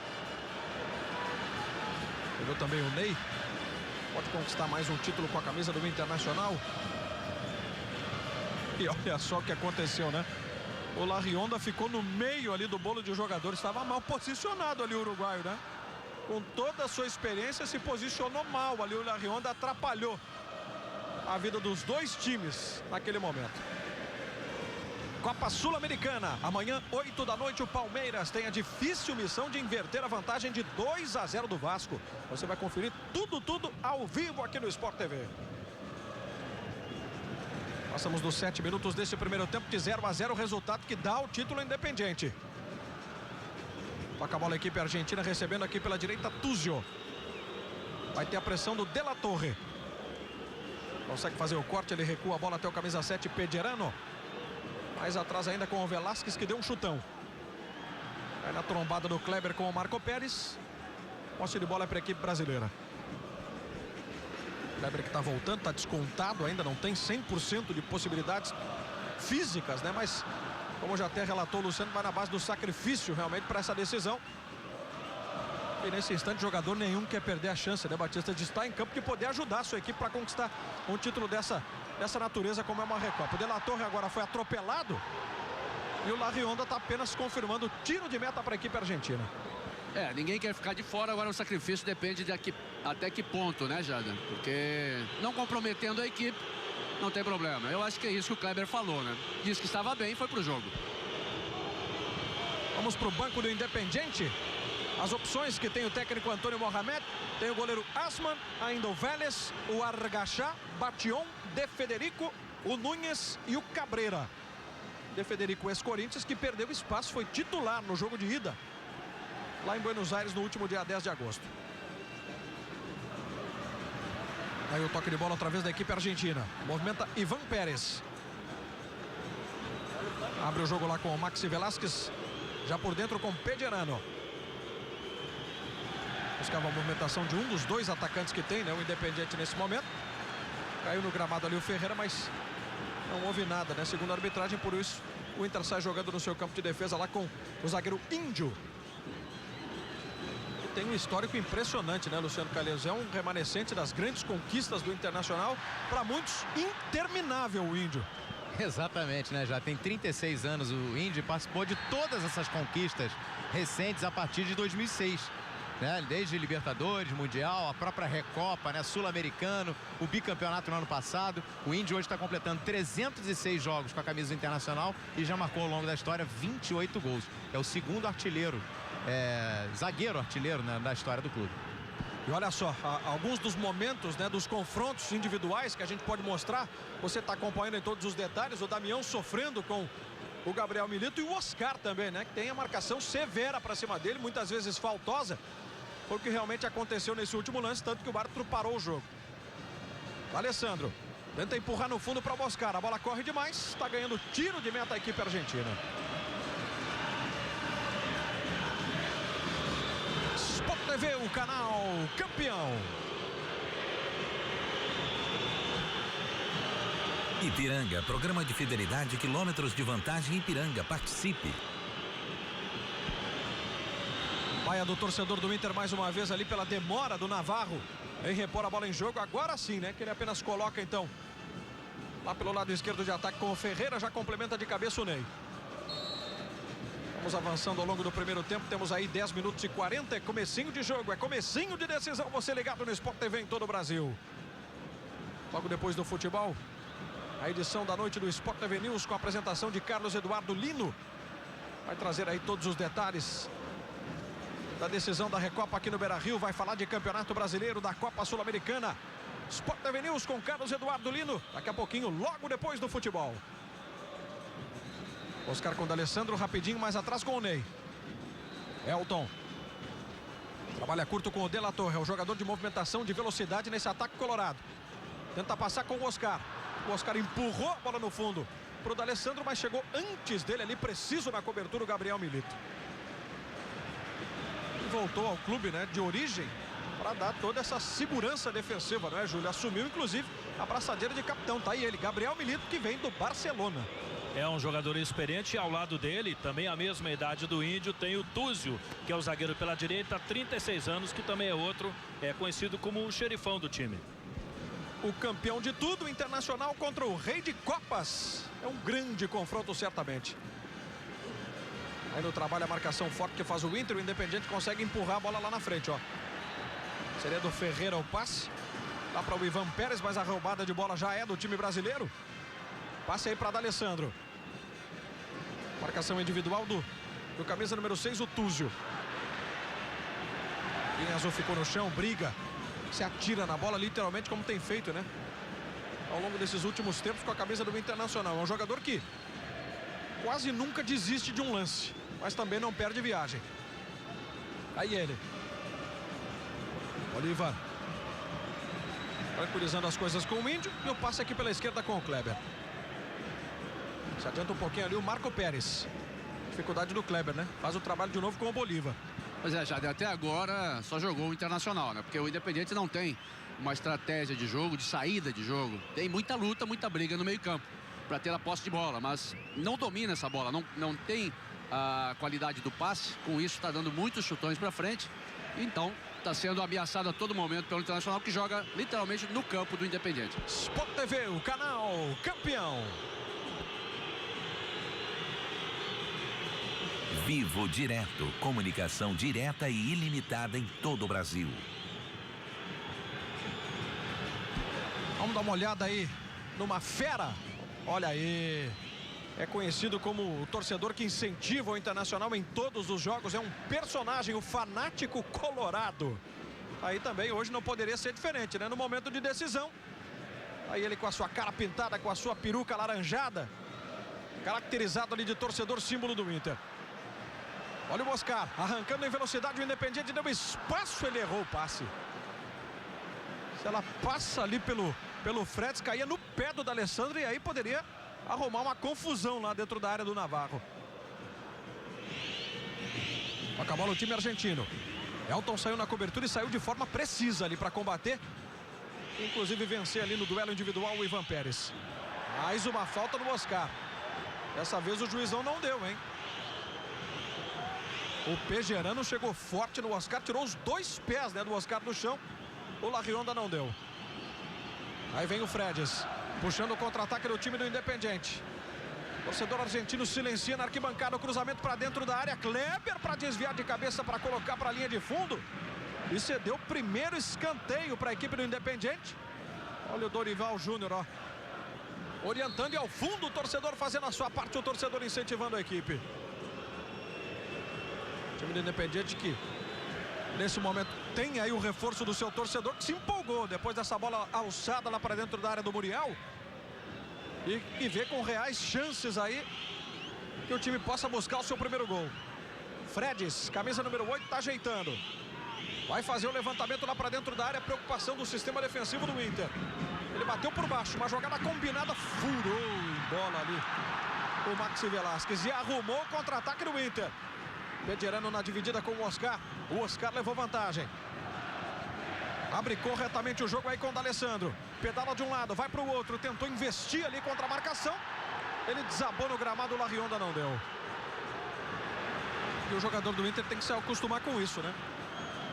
Pegou também o Ney. Pode conquistar mais um título com a camisa do Internacional. E olha só o que aconteceu, né? O Larrionda ficou no meio ali do bolo de jogadores. Estava mal posicionado ali o uruguaio, né? Com toda a sua experiência, se posicionou mal ali. O Larrionda atrapalhou a vida dos dois times naquele momento. Copa Sul-Americana, amanhã 8 da noite o Palmeiras tem a difícil missão de inverter a vantagem de 2-0 do Vasco. Você vai conferir tudo ao vivo aqui no Sport TV. Passamos dos 7 minutos desse primeiro tempo, de 0-0, resultado que dá o título Independiente. Toca a bola a equipe argentina, recebendo aqui pela direita Tuzio. Vai ter a pressão do De La Torre. Consegue fazer o corte, ele recua a bola até o camisa 7, Pederano. Mais atrás ainda com o Velasquez, que deu um chutão. Vai na trombada do Kleber com o Marco Pérez. Posse de bola é para a equipe brasileira. Kleber que está voltando, está descontado ainda, não tem 100% de possibilidades físicas, né? Mas, como já até relatou o Luciano, vai na base do sacrifício realmente para essa decisão. E nesse instante, jogador nenhum quer perder a chance, né, Batista, de estar em campo, de poder ajudar a sua equipe para conquistar um título dessa natureza, como é uma Recopa. O De La Torre agora foi atropelado e o Larrionda está apenas confirmando o tiro de meta para a equipe argentina. Ninguém quer ficar de fora, agora o sacrifício depende de até que ponto, né, Jada? Porque não comprometendo a equipe, não tem problema. Eu acho que é isso que o Kleber falou, né? Disse que estava bem e foi pro jogo. Vamos pro banco do Independiente. As opções que tem o técnico Antônio Mohamed, tem o goleiro Asman, ainda o Vélez, o Argachá, Bation, De Federico, o Núñez e o Cabreira. De Federico, ex-Corinthians, que perdeu espaço, foi titular no jogo de ida, lá em Buenos Aires, no último dia 10 de agosto. Aí o toque de bola outra vez da equipe argentina. Movimenta Ivan Pérez. Abre o jogo lá com o Maxi Velasquez, já por dentro com Pederano. Buscava a movimentação de um dos dois atacantes que tem, né, o Independiente nesse momento. Caiu no gramado ali o Ferreira, mas Não houve nada, né? Segundo a arbitragem, por isso o Inter sai jogando no seu campo de defesa lá com o zagueiro Índio. E tem um histórico impressionante, né, Luciano Calheiros? É um remanescente das grandes conquistas do Internacional. Para muitos, interminável o Índio. Exatamente, né? Já tem 36 anos o Índio, participou de todas essas conquistas recentes a partir de 2006. Né? Desde Libertadores, Mundial, a própria Recopa, né? Sul-Americano, o bicampeonato no ano passado. O Índio hoje está completando 306 jogos com a camisa do Internacional e já marcou ao longo da história 28 gols. É o segundo artilheiro, zagueiro artilheiro, né, da história do clube. E olha só, alguns dos momentos, né, dos confrontos individuais que a gente pode mostrar, você está acompanhando em todos os detalhes, o Damião sofrendo com o Gabriel Milito e o Oscar também, né, que tem a marcação severa para cima dele, muitas vezes faltosa. Foi o que realmente aconteceu nesse último lance, tanto que o árbitro parou o jogo. Alessandro tenta empurrar no fundo para o Oscar, a bola corre demais, está ganhando tiro de meta a equipe argentina. Sport TV, o canal campeão. Ipiranga, programa de fidelidade, quilômetros de vantagem Ipiranga, participe. Baia do torcedor do Inter mais uma vez ali pela demora do Navarro em repor a bola em jogo. Agora sim, né, que ele apenas coloca então lá pelo lado esquerdo de ataque com o Ferreira, já complementa de cabeça o Ney. Vamos avançando ao longo do primeiro tempo, temos aí 10 minutos e 40, é comecinho de jogo, é comecinho de decisão, você ligado no Sport TV em todo o Brasil. Logo depois do futebol, a edição da noite do Sport TV News com a apresentação de Carlos Eduardo Lino. Vai trazer aí todos os detalhes da decisão da Recopa aqui no Beira-Rio, vai falar de Campeonato Brasileiro, da Copa Sul-Americana. Sport TV News com Carlos Eduardo Lino, daqui a pouquinho, logo depois do futebol. Oscar com o D'Alessandro, rapidinho mais atrás com o Ney. Elton. Trabalha curto com o De La Torre, é o jogador de movimentação, de velocidade nesse ataque colorado. Tenta passar com o Oscar. O Oscar empurrou a bola no fundo para o D'Alessandro, mas chegou antes dele ali, preciso na cobertura, o Gabriel Milito. E voltou ao clube, né, de origem para dar toda essa segurança defensiva, não é, Júlio? Assumiu, inclusive, a braçadeira de capitão. Tá aí ele, Gabriel Milito, que vem do Barcelona. É um jogador experiente e ao lado dele, também a mesma idade do Índio, tem o Túzio, que é o zagueiro pela direita, 36 anos, que também é outro, é conhecido como o xerifão do time. O campeão de tudo, o Internacional contra o rei de Copas. É um grande confronto, certamente. Aí no trabalho a marcação forte que faz o Inter, o Independiente consegue empurrar a bola lá na frente, ó. Seria do Ferreira o passe. Dá para o Ivan Pérez, mas a roubada de bola já é do time brasileiro. Passe aí para D'Alessandro. Marcação individual do camisa número 6, o Túzio. Linha azul ficou no chão, briga. Se atira na bola literalmente como tem feito, né? Ao longo desses últimos tempos com a camisa do Internacional. É um jogador que quase nunca desiste de um lance, mas também não perde viagem. Aí ele. Oliva. Tranquilizando as coisas com o Índio. E o passe aqui pela esquerda com o Kleber. Se adianta um pouquinho ali o Marco Pérez. Dificuldade do Kleber, né? Faz o trabalho de novo com o Bolívar. Pois é, Jade, até agora só jogou o Internacional, né? Porque o Independiente não tem uma estratégia de jogo, de saída de jogo. Tem muita luta, muita briga no meio-campo para ter a posse de bola, mas não domina essa bola, não tem a qualidade do passe. Com isso está dando muitos chutões para frente. Então está sendo ameaçado a todo momento pelo Internacional, que joga literalmente no campo do Independiente. Sport TV, o canal campeão. Vivo Direto, comunicação direta e ilimitada em todo o Brasil. Vamos dar uma olhada aí numa fera. Olha aí. É conhecido como o torcedor que incentiva o Internacional em todos os jogos. É um personagem, o fanático colorado. Aí também hoje não poderia ser diferente, né? No momento de decisão. Aí ele com a sua cara pintada, com a sua peruca alaranjada. Caracterizado ali de torcedor símbolo do Inter. Olha o Oscar, arrancando em velocidade, o Independiente deu espaço, ele errou o passe. Se ela passa ali pelo Freds, caía no pé do D'Alessandro e aí poderia arrumar uma confusão lá dentro da área do Navarro. Acabou o time argentino. Elton saiu na cobertura e saiu de forma precisa ali para combater. Inclusive vencer ali no duelo individual o Ivan Pérez. Mais uma falta no Oscar. Dessa vez o juizão não deu, hein? O Pejerano chegou forte no Oscar, tirou os 2 pés, né, do Oscar do chão. O Larrionda não deu. Aí vem o Fredes, puxando o contra-ataque do time do Independiente. Torcedor argentino silencia na arquibancada, o cruzamento para dentro da área. Kleber para desviar de cabeça, para colocar para a linha de fundo. E cedeu o primeiro escanteio para a equipe do Independiente. Olha o Dorival Júnior, ó. Orientando e ao fundo o torcedor fazendo a sua parte, o torcedor incentivando a equipe. O time do Independiente que nesse momento tem aí o reforço do seu torcedor, que se empolgou depois dessa bola alçada lá para dentro da área do Muriel. E vê com reais chances aí que o time possa buscar o seu primeiro gol. Fredes, camisa número 8, tá ajeitando. Vai fazer o levantamento lá para dentro da área, preocupação do sistema defensivo do Inter. Ele bateu por baixo, uma jogada combinada, furou em bola ali o Maxi Velasquez e arrumou o contra-ataque do Inter. Pejerano na dividida com o Oscar. O Oscar levou vantagem. Abre corretamente o jogo aí com o D'Alessandro. Pedala de um lado, vai para o outro. Tentou investir ali contra a marcação. Ele desabou no gramado, o Larrionda não deu. E o jogador do Inter tem que se acostumar com isso, né?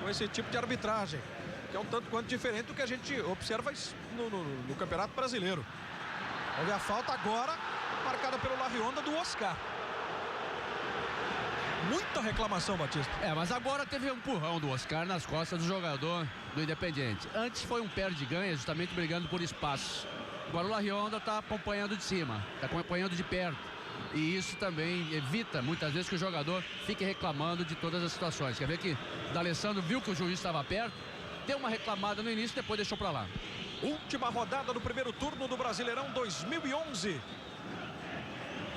Com esse tipo de arbitragem, que é um tanto quanto diferente do que a gente observa no Campeonato Brasileiro. Houve a falta agora, marcada pelo Larrionda do Oscar. Muita reclamação, Batista. Mas agora teve um empurrão do Oscar nas costas do jogador do Independiente. Antes foi um perde-ganha, justamente brigando por espaço. Agora o Larrionda está acompanhando de cima, está acompanhando de perto. E isso também evita, muitas vezes, que o jogador fique reclamando de todas as situações. Quer ver que o D'Alessandro viu que o juiz estava perto, deu uma reclamada no início, depois deixou para lá. Última rodada do primeiro turno do Brasileirão 2011.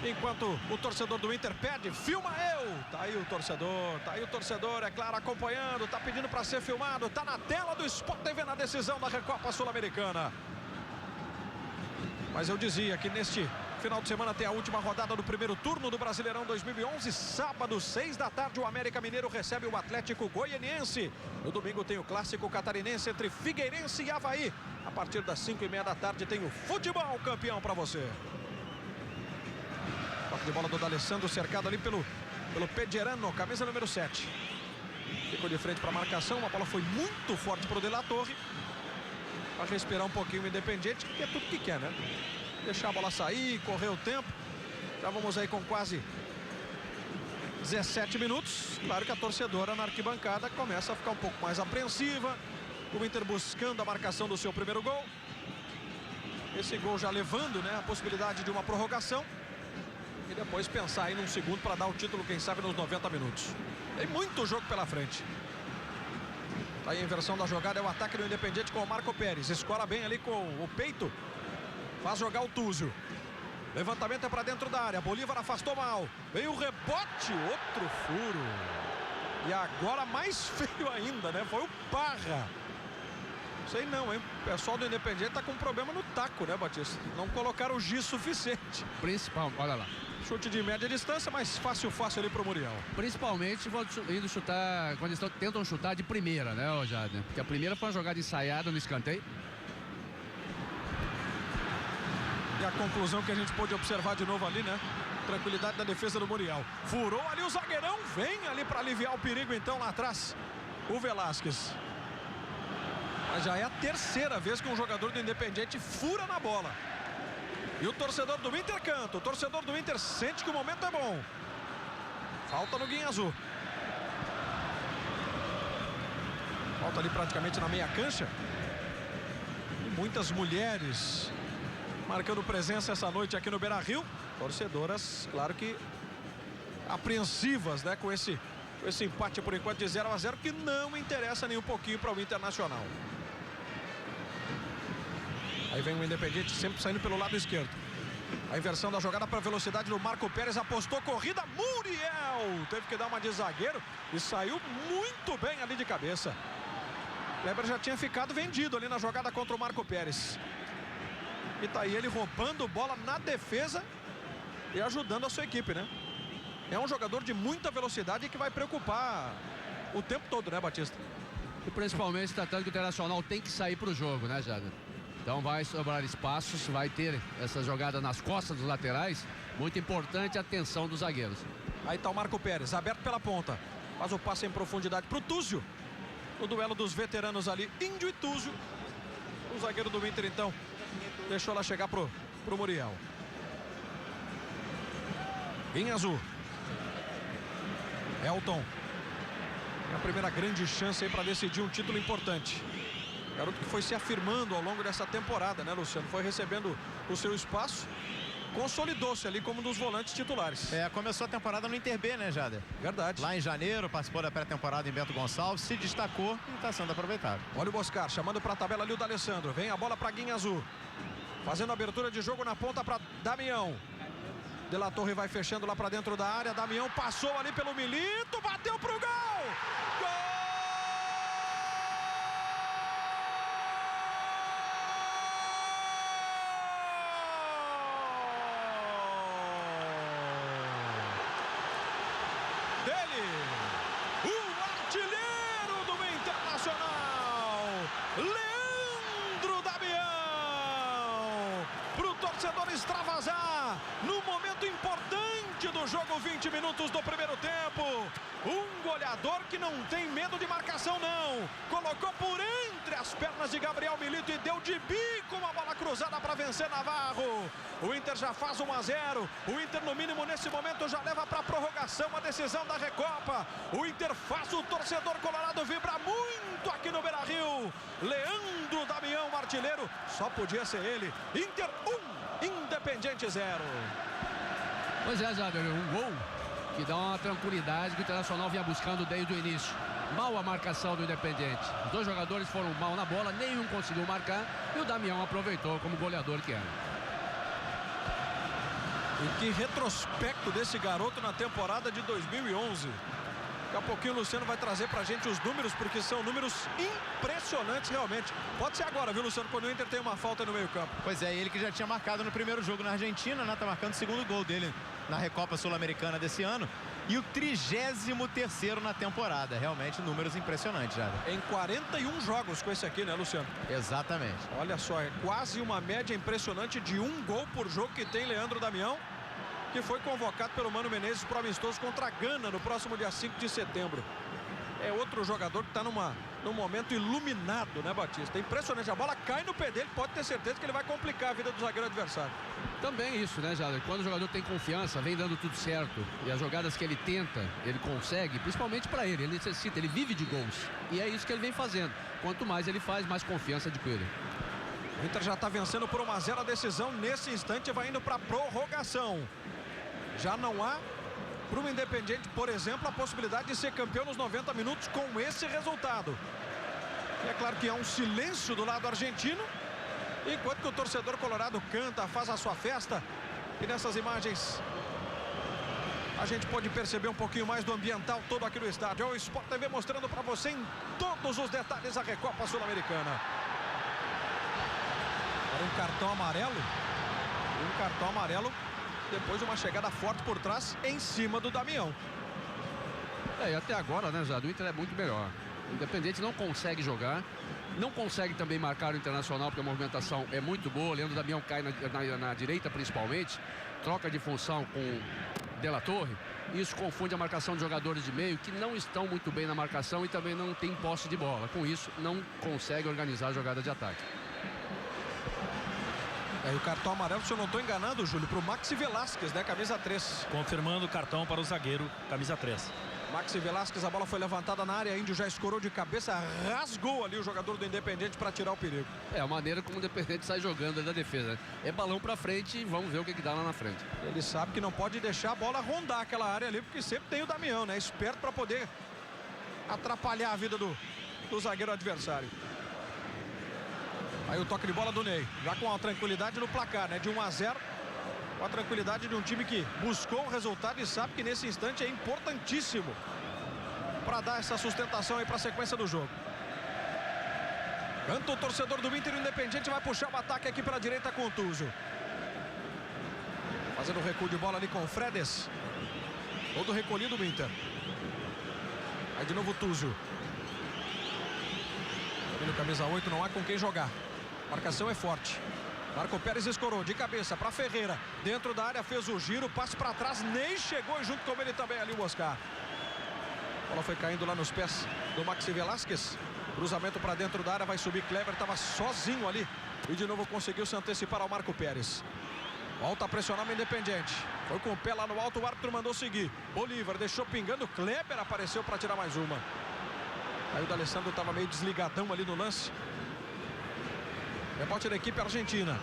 Enquanto o torcedor do Inter pede, filma eu. Tá aí o torcedor, é claro, acompanhando, tá pedindo para ser filmado, tá na tela do Sport TV na decisão da Recopa Sul-Americana. Mas eu dizia que neste final de semana tem a última rodada do primeiro turno do Brasileirão 2011. Sábado, 6 da tarde, o América Mineiro recebe o Atlético Goianiense. No domingo tem o clássico catarinense entre Figueirense e Avaí. A partir das 5h30 da tarde tem o futebol campeão para você. Toque de bola do D'Alessandro, cercado ali pelo Pejerano, camisa número 7. Ficou de frente para a marcação, a bola foi muito forte para o De La Torre. Para respirar um pouquinho o Independiente, que é tudo que quer, né? Deixar a bola sair, correr o tempo. Já vamos aí com quase 17 minutos. Claro que a torcedora na arquibancada começa a ficar um pouco mais apreensiva. O Inter buscando a marcação do seu primeiro gol. Esse gol já levando, né, a possibilidade de uma prorrogação. E depois pensar aí num segundo para dar o título, quem sabe, nos 90 minutos. Tem muito jogo pela frente. Tá aí a inversão da jogada, é o ataque do Independiente com o Marco Pérez. Escola bem ali com o peito. Faz jogar o Túzio. Levantamento é para dentro da área. Bolívar afastou mal. Veio o rebote. Outro furo. E agora mais feio ainda, né? Foi o Parra. Sei não, hein? O pessoal do Independiente tá com um problema no taco, né, Batista? Não colocaram o giz suficiente. Principal, olha lá. Chute de média distância, mas fácil ali pro Muriel. Principalmente indo chutar, quando eles tentam chutar de primeira, né, Jader? Porque a primeira foi uma jogada ensaiada no escanteio. E a conclusão que a gente pôde observar de novo ali, né? Tranquilidade da defesa do Muriel. Furou ali o zagueirão, vem ali para aliviar o perigo então lá atrás. O Velasquez. Mas já é a terceira vez que um jogador do Independiente fura na bola. E o torcedor do Inter canta. O torcedor do Inter sente que o momento é bom. Falta no Guinha Azul. Falta ali praticamente na meia cancha. E muitas mulheres marcando presença essa noite aqui no Beira-Rio. Torcedoras, claro que apreensivas, né, com esse empate por enquanto de 0-0, que não interessa nem um pouquinho para o Internacional. Aí vem o Independiente sempre saindo pelo lado esquerdo. A inversão da jogada para a velocidade do Marco Pérez, apostou corrida, Muriel teve que dar uma de zagueiro e saiu muito bem ali de cabeça. Kleber já tinha ficado vendido ali na jogada contra o Marco Pérez. E tá aí ele roubando bola na defesa e ajudando a sua equipe, né? É um jogador de muita velocidade que vai preocupar o tempo todo, né, Batista? E principalmente tratando que o Internacional tem que sair pro jogo, né, Jader? Então vai sobrar espaços, vai ter essa jogada nas costas dos laterais. Muito importante a atenção dos zagueiros. Aí tá o Marco Pérez, aberto pela ponta. Faz o passe em profundidade pro Túzio. No duelo dos veteranos ali, Índio e Túzio. O zagueiro do Inter, então, deixou ela chegar pro Muriel. Em azul. Elton. É a primeira grande chance aí para decidir um título importante. Garoto que foi se afirmando ao longo dessa temporada, né, Luciano? Foi recebendo o seu espaço. Consolidou-se ali como um dos volantes titulares. Começou a temporada no Inter B, né, Jader? Verdade. Lá em janeiro, participou da pré-temporada em Bento Gonçalves, se destacou e está sendo aproveitado. Olha o Boscar, chamando para a tabela ali o D'Alessandro. Vem a bola para Guinha Azul. Fazendo abertura de jogo na ponta para Damião. De La Torre vai fechando lá para dentro da área. Damião passou ali pelo Milito, bateu pro gol! Gol! Dele, o artilheiro do Internacional, Leandro Damião, pro torcedor extravasar no momento importante do jogo, 20 minutos do primeiro tempo. Um goleador que não tem medo de marcação, não. Colocou por entre as pernas de Gabriel Milito e deu de bico uma bola cruzada para vencer Navarro. O Inter já faz 1-0. O Inter, no mínimo, nesse momento, já leva para a prorrogação a decisão da Recopa. O Inter faz o torcedor colorado vibrar muito aqui no Beira-Rio. Leandro Damião, artilheiro. Só podia ser ele. Inter 1, Independiente 0. Pois é, Jader, um gol que dá uma tranquilidade que o Internacional vinha buscando desde o início. Mal a marcação do Independiente. Os dois jogadores foram mal na bola, nenhum conseguiu marcar e o Damião aproveitou como goleador que era. E que retrospecto desse garoto na temporada de 2011. Daqui a pouquinho o Luciano vai trazer pra gente os números, porque são números impressionantes realmente. Pode ser agora, viu, Luciano, quando o Inter tem uma falta no meio campo. Pois é, ele que já tinha marcado no primeiro jogo na Argentina, né? Tá marcando o segundo gol dele na Recopa Sul-Americana desse ano. E o 33º na temporada. Realmente números impressionantes, já. Em 41 jogos com esse aqui, né, Luciano? Exatamente. Olha só, é quase uma média impressionante de 1 gol por jogo que tem Leandro Damião, que foi convocado pelo Mano Menezes para o amistoso contra a Gana no próximo dia 5 de setembro. É outro jogador que está num momento iluminado, né, Batista? É impressionante, a bola cai no pé dele, pode ter certeza que ele vai complicar a vida do zagueiro adversário. Também isso, né, Jader? Quando o jogador tem confiança, vem dando tudo certo, e as jogadas que ele tenta, ele consegue, principalmente para ele necessita, ele vive de gols. E é isso que ele vem fazendo. Quanto mais ele faz, mais confiança adquire. O Inter já está vencendo por 1-0 a decisão, nesse instante vai indo para a prorrogação. Já não há para o Independiente, por exemplo, a possibilidade de ser campeão nos 90 minutos com esse resultado. E é claro que há um silêncio do lado argentino, enquanto que o torcedor colorado canta, faz a sua festa. E nessas imagens a gente pode perceber um pouquinho mais do ambiental todo aqui no estádio. É o Sport TV mostrando para você em todos os detalhes a Recopa Sul-Americana. Agora um cartão amarelo. Depois de uma chegada forte por trás em cima do Damião. E até agora, né, Zé, o Inter é muito melhor. O Independente não consegue jogar, não consegue também marcar o Internacional, porque a movimentação é muito boa. Leandro Damião cai na direita principalmente, troca de função com De La Torre. Isso confunde a marcação de jogadores de meio que não estão muito bem na marcação e também não tem posse de bola. Com isso, não consegue organizar a jogada de ataque. E o cartão amarelo, se eu não estou enganando, Júlio, para o Maxi Velasquez, né? Camisa 3. Confirmando o cartão para o zagueiro, camisa 3. Maxi Velasquez, a bola foi levantada na área, Índio já escorou de cabeça, rasgou ali o jogador do Independente para tirar o perigo. É a maneira como o Independente sai jogando da defesa, né? É balão para frente e vamos ver o que dá lá na frente. Ele sabe que não pode deixar a bola rondar aquela área ali, porque sempre tem o Damião, né? Esperto para poder atrapalhar a vida do zagueiro adversário. Aí o toque de bola do Ney, já com a tranquilidade no placar, né? De 1-0, com a tranquilidade de um time que buscou o resultado e sabe que nesse instante é importantíssimo para dar essa sustentação aí para a sequência do jogo. Canta o torcedor do Inter, o Independiente vai puxar o ataque aqui pela direita com o Túzio. Fazendo o recuo de bola ali com o Fredes. Todo recolhido o Inter. Aí de novo o Túzio. No camisa 8 não há com quem jogar. A marcação é forte. Marco Pérez escorou de cabeça para Ferreira. Dentro da área fez o giro, passe para trás. Ney chegou e junto com ele também ali o Oscar. A bola foi caindo lá nos pés do Maxi Velasquez. Cruzamento para dentro da área, vai subir Kleber, estava sozinho ali. E de novo conseguiu se antecipar ao Marco Pérez. Volta a pressionar o Independiente. Foi com o pé lá no alto, o árbitro mandou seguir. Bolívar deixou pingando, Kleber apareceu para tirar mais uma. Aí o D'Alessandro estava meio desligadão ali no lance. Rebote da equipe argentina.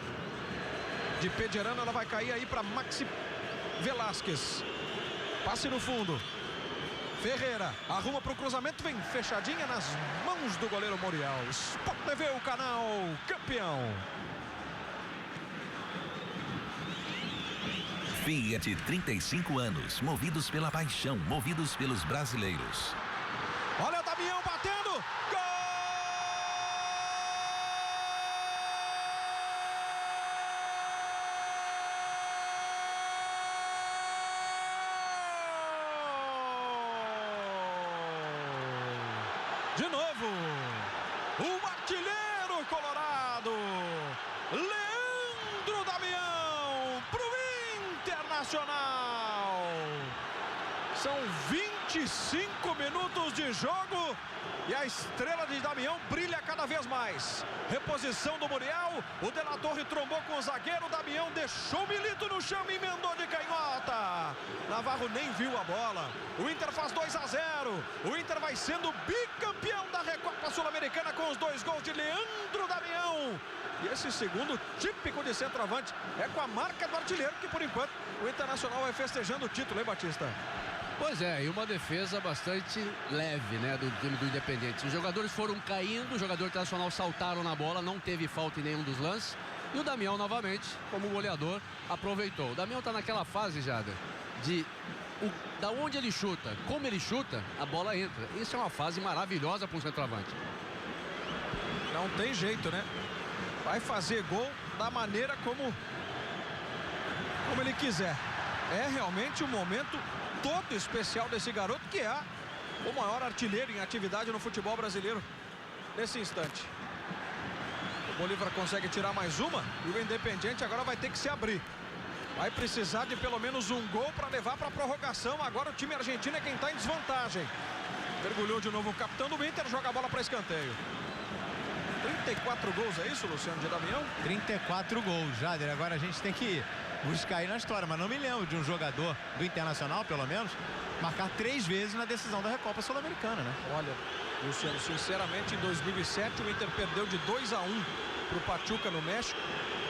De Pederano, ela vai cair aí para Maxi Velasquez. Passe no fundo. Ferreira arruma para o cruzamento, vem fechadinha nas mãos do goleiro Muriel. Sport TV, o canal campeão. Fiat, 35 anos, movidos pela paixão, movidos pelos brasileiros. Olha o Damião batendo. Gol! De novo, o artilheiro colorado, Leandro Damião, para o Internacional. São 25 minutos de jogo e a estrela de Damião brilha cada vez mais. Reposição do Muriel, o De La Torre trombou com o zagueiro, Damião deixou o Milito no chão e emendou de canhota. Navarro nem viu a bola. O Inter faz 2-0. O Inter vai sendo bicampeão da Recopa Sul-Americana com os 2 gols de Leandro Damião. E esse segundo típico de centroavante é com a marca do artilheiro, que por enquanto o Internacional vai festejando o título, hein, Batista? Pois é, e uma defesa bastante leve, né, do time do Independiente. Os jogadores foram caindo, o jogador Internacional saltaram na bola, não teve falta em nenhum dos lances. E o Damião, novamente, como goleador, aproveitou. O Damião está naquela fase, Jada, da onde ele chuta, como ele chuta, a bola entra. Isso é uma fase maravilhosa para um centroavante. Não tem jeito, né? Vai fazer gol da maneira como ele quiser. É realmente um momento todo especial desse garoto, que é o maior artilheiro em atividade no futebol brasileiro nesse instante. O Bolívar consegue tirar mais uma e o Independiente agora vai ter que se abrir. Vai precisar de pelo menos um gol para levar para a prorrogação. Agora o time argentino é quem está em desvantagem. Mergulhou de novo o capitão do Inter, joga a bola para escanteio. 34 gols, é isso, Luciano, de Damião? 34 gols, Jader. Agora a gente tem que buscar aí na história, mas não me lembro de um jogador do Internacional, pelo menos, marcar 3 vezes na decisão da Recopa Sul-Americana, né? Olha, Luciano, sinceramente, em 2007 o Inter perdeu de 2-1 para o Pachuca no México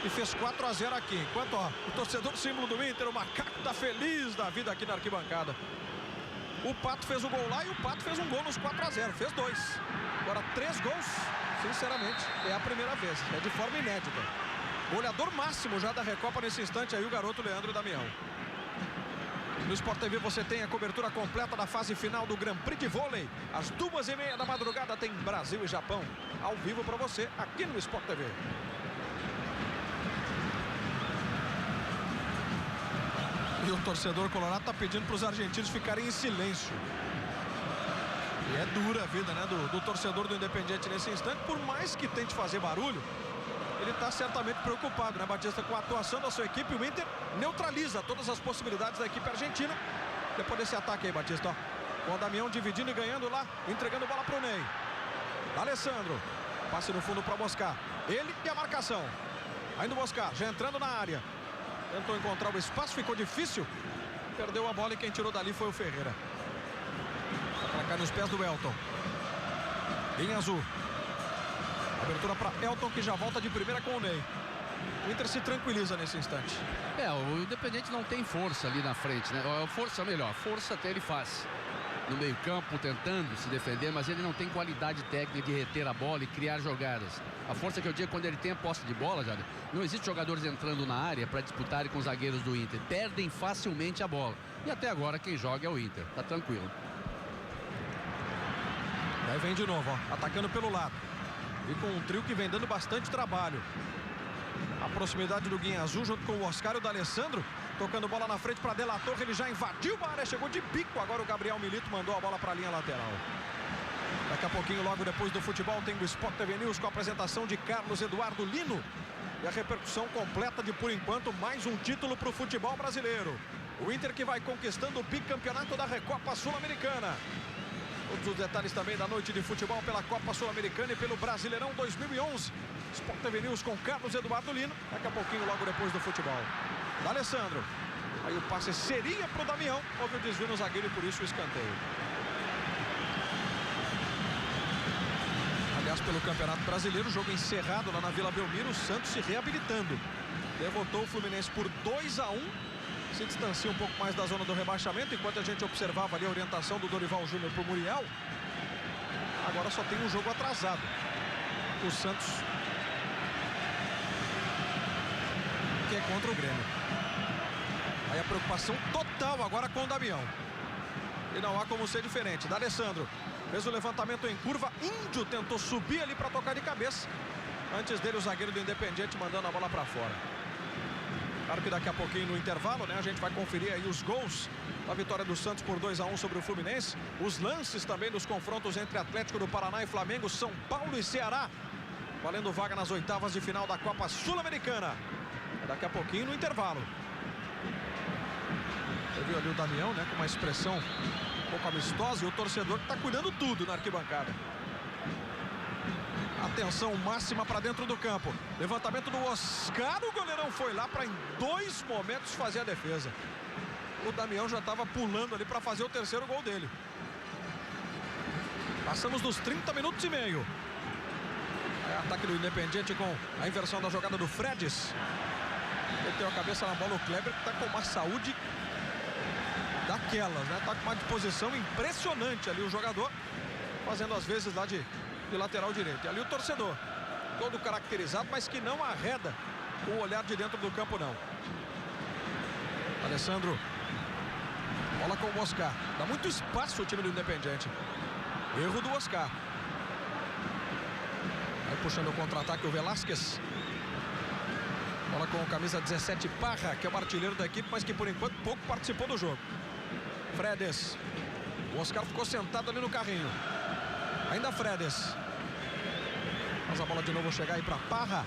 e fez 4-0 aqui. Enquanto, ó, o torcedor símbolo do Inter, o macaco, tá feliz da vida aqui na arquibancada. O Pato fez o gol lá e o Pato fez um gol nos 4-0, fez 2. Agora 3 gols, sinceramente, é a primeira vez, é de forma inédita. Goleador máximo já da Recopa nesse instante aí, o garoto Leandro Damião. No Sport TV você tem a cobertura completa da fase final do Grand Prix de vôlei. Às 2h30 da madrugada tem Brasil e Japão ao vivo para você aqui no Sport TV. E o torcedor colorado está pedindo para os argentinos ficarem em silêncio. E é dura a vida, né, do torcedor do Independiente nesse instante. Por mais que tente fazer barulho, ele está certamente preocupado, né, Batista, com a atuação da sua equipe. O Inter neutraliza todas as possibilidades da equipe argentina depois desse ataque aí, Batista, ó. Com o Damião dividindo e ganhando lá, entregando bola para o Ney. Alessandro, passe no fundo para Moscar. Ele e a marcação. Ainda o Moscar, já entrando na área. Tentou encontrar o espaço, ficou difícil. Perdeu a bola e quem tirou dali foi o Ferreira. Para cá nos pés do Elton. Em azul. Abertura para Elton, que já volta de primeira com o Ney. O Inter se tranquiliza nesse instante. O Independiente não tem força ali na frente, né? Força melhor, força até ele faz. No meio campo, tentando se defender, mas ele não tem qualidade técnica de reter a bola e criar jogadas. A força que eu digo quando ele tem a posse de bola, já não existe jogadores entrando na área para disputarem com os zagueiros do Inter. Perdem facilmente a bola. E até agora quem joga é o Inter. Tá tranquilo. Aí vem de novo, ó, atacando pelo lado. E com um trio que vem dando bastante trabalho. A proximidade do Guinha Azul junto com o Oscar e o D'Alessandro. Tocando bola na frente para De La Torre, ele já invadiu a área, chegou de bico. Agora o Gabriel Milito mandou a bola para a linha lateral. Daqui a pouquinho, logo depois do futebol, tem o Sport TV News com a apresentação de Carlos Eduardo Lino. E a repercussão completa de, por enquanto, mais um título para o futebol brasileiro. O Inter que vai conquistando o bicampeonato da Recopa Sul-Americana. Todos os detalhes também da noite de futebol pela Copa Sul-Americana e pelo Brasileirão 2011. Sport TV News com Carlos Eduardo Lino. Daqui a pouquinho, logo depois do futebol. D'Alessandro. Aí o passe seria para o Damião. Houve o desvio no zagueiro e por isso o escanteio. Aliás, pelo Campeonato Brasileiro, jogo encerrado lá na Vila Belmiro, o Santos se reabilitando. Derrotou o Fluminense por 2-1. Se distancia um pouco mais da zona do rebaixamento, enquanto a gente observava ali a orientação do Dorival Júnior para o Muriel. Agora só tem um jogo atrasado. O Santos, que é contra o Grêmio. Aí a preocupação total agora com o Damião. E não há como ser diferente. D'Alessandro fez o levantamento em curva. Índio tentou subir ali para tocar de cabeça. Antes dele, o zagueiro do Independiente mandando a bola para fora. Claro que daqui a pouquinho no intervalo, né, a gente vai conferir aí os gols da vitória do Santos por 2-1 sobre o Fluminense. Os lances também dos confrontos entre Atlético do Paraná e Flamengo, São Paulo e Ceará. Valendo vaga nas oitavas de final da Copa Sul-Americana. Daqui a pouquinho no intervalo. Você viu ali o Damião, né, com uma expressão um pouco amistosa, e o torcedor que está cuidando tudo na arquibancada. Atenção máxima para dentro do campo. Levantamento do Oscar. O goleirão foi lá para em 2 momentos fazer a defesa. O Damião já estava pulando ali para fazer o terceiro gol dele. Passamos dos 30 minutos e meio. Ataque do Independiente com a inversão da jogada do Fredes. Meteu a cabeça na bola o Kleber, que está com uma saúde daquelas, né? Está com uma disposição impressionante ali o jogador, fazendo às vezes lá de lateral direito. E ali o torcedor, todo caracterizado, mas que não arreda o olhar de dentro do campo, não. Alessandro, bola com o Oscar. Dá muito espaço o time do Independiente. Erro do Oscar. Aí puxando o contra-ataque o Velasquez. Bola com o camisa 17, Parra, que é o artilheiro da equipe, mas que por enquanto pouco participou do jogo. Fredes. O Oscar ficou sentado ali no carrinho. Ainda Fredes. Mas a bola de novo chegar aí para Parra.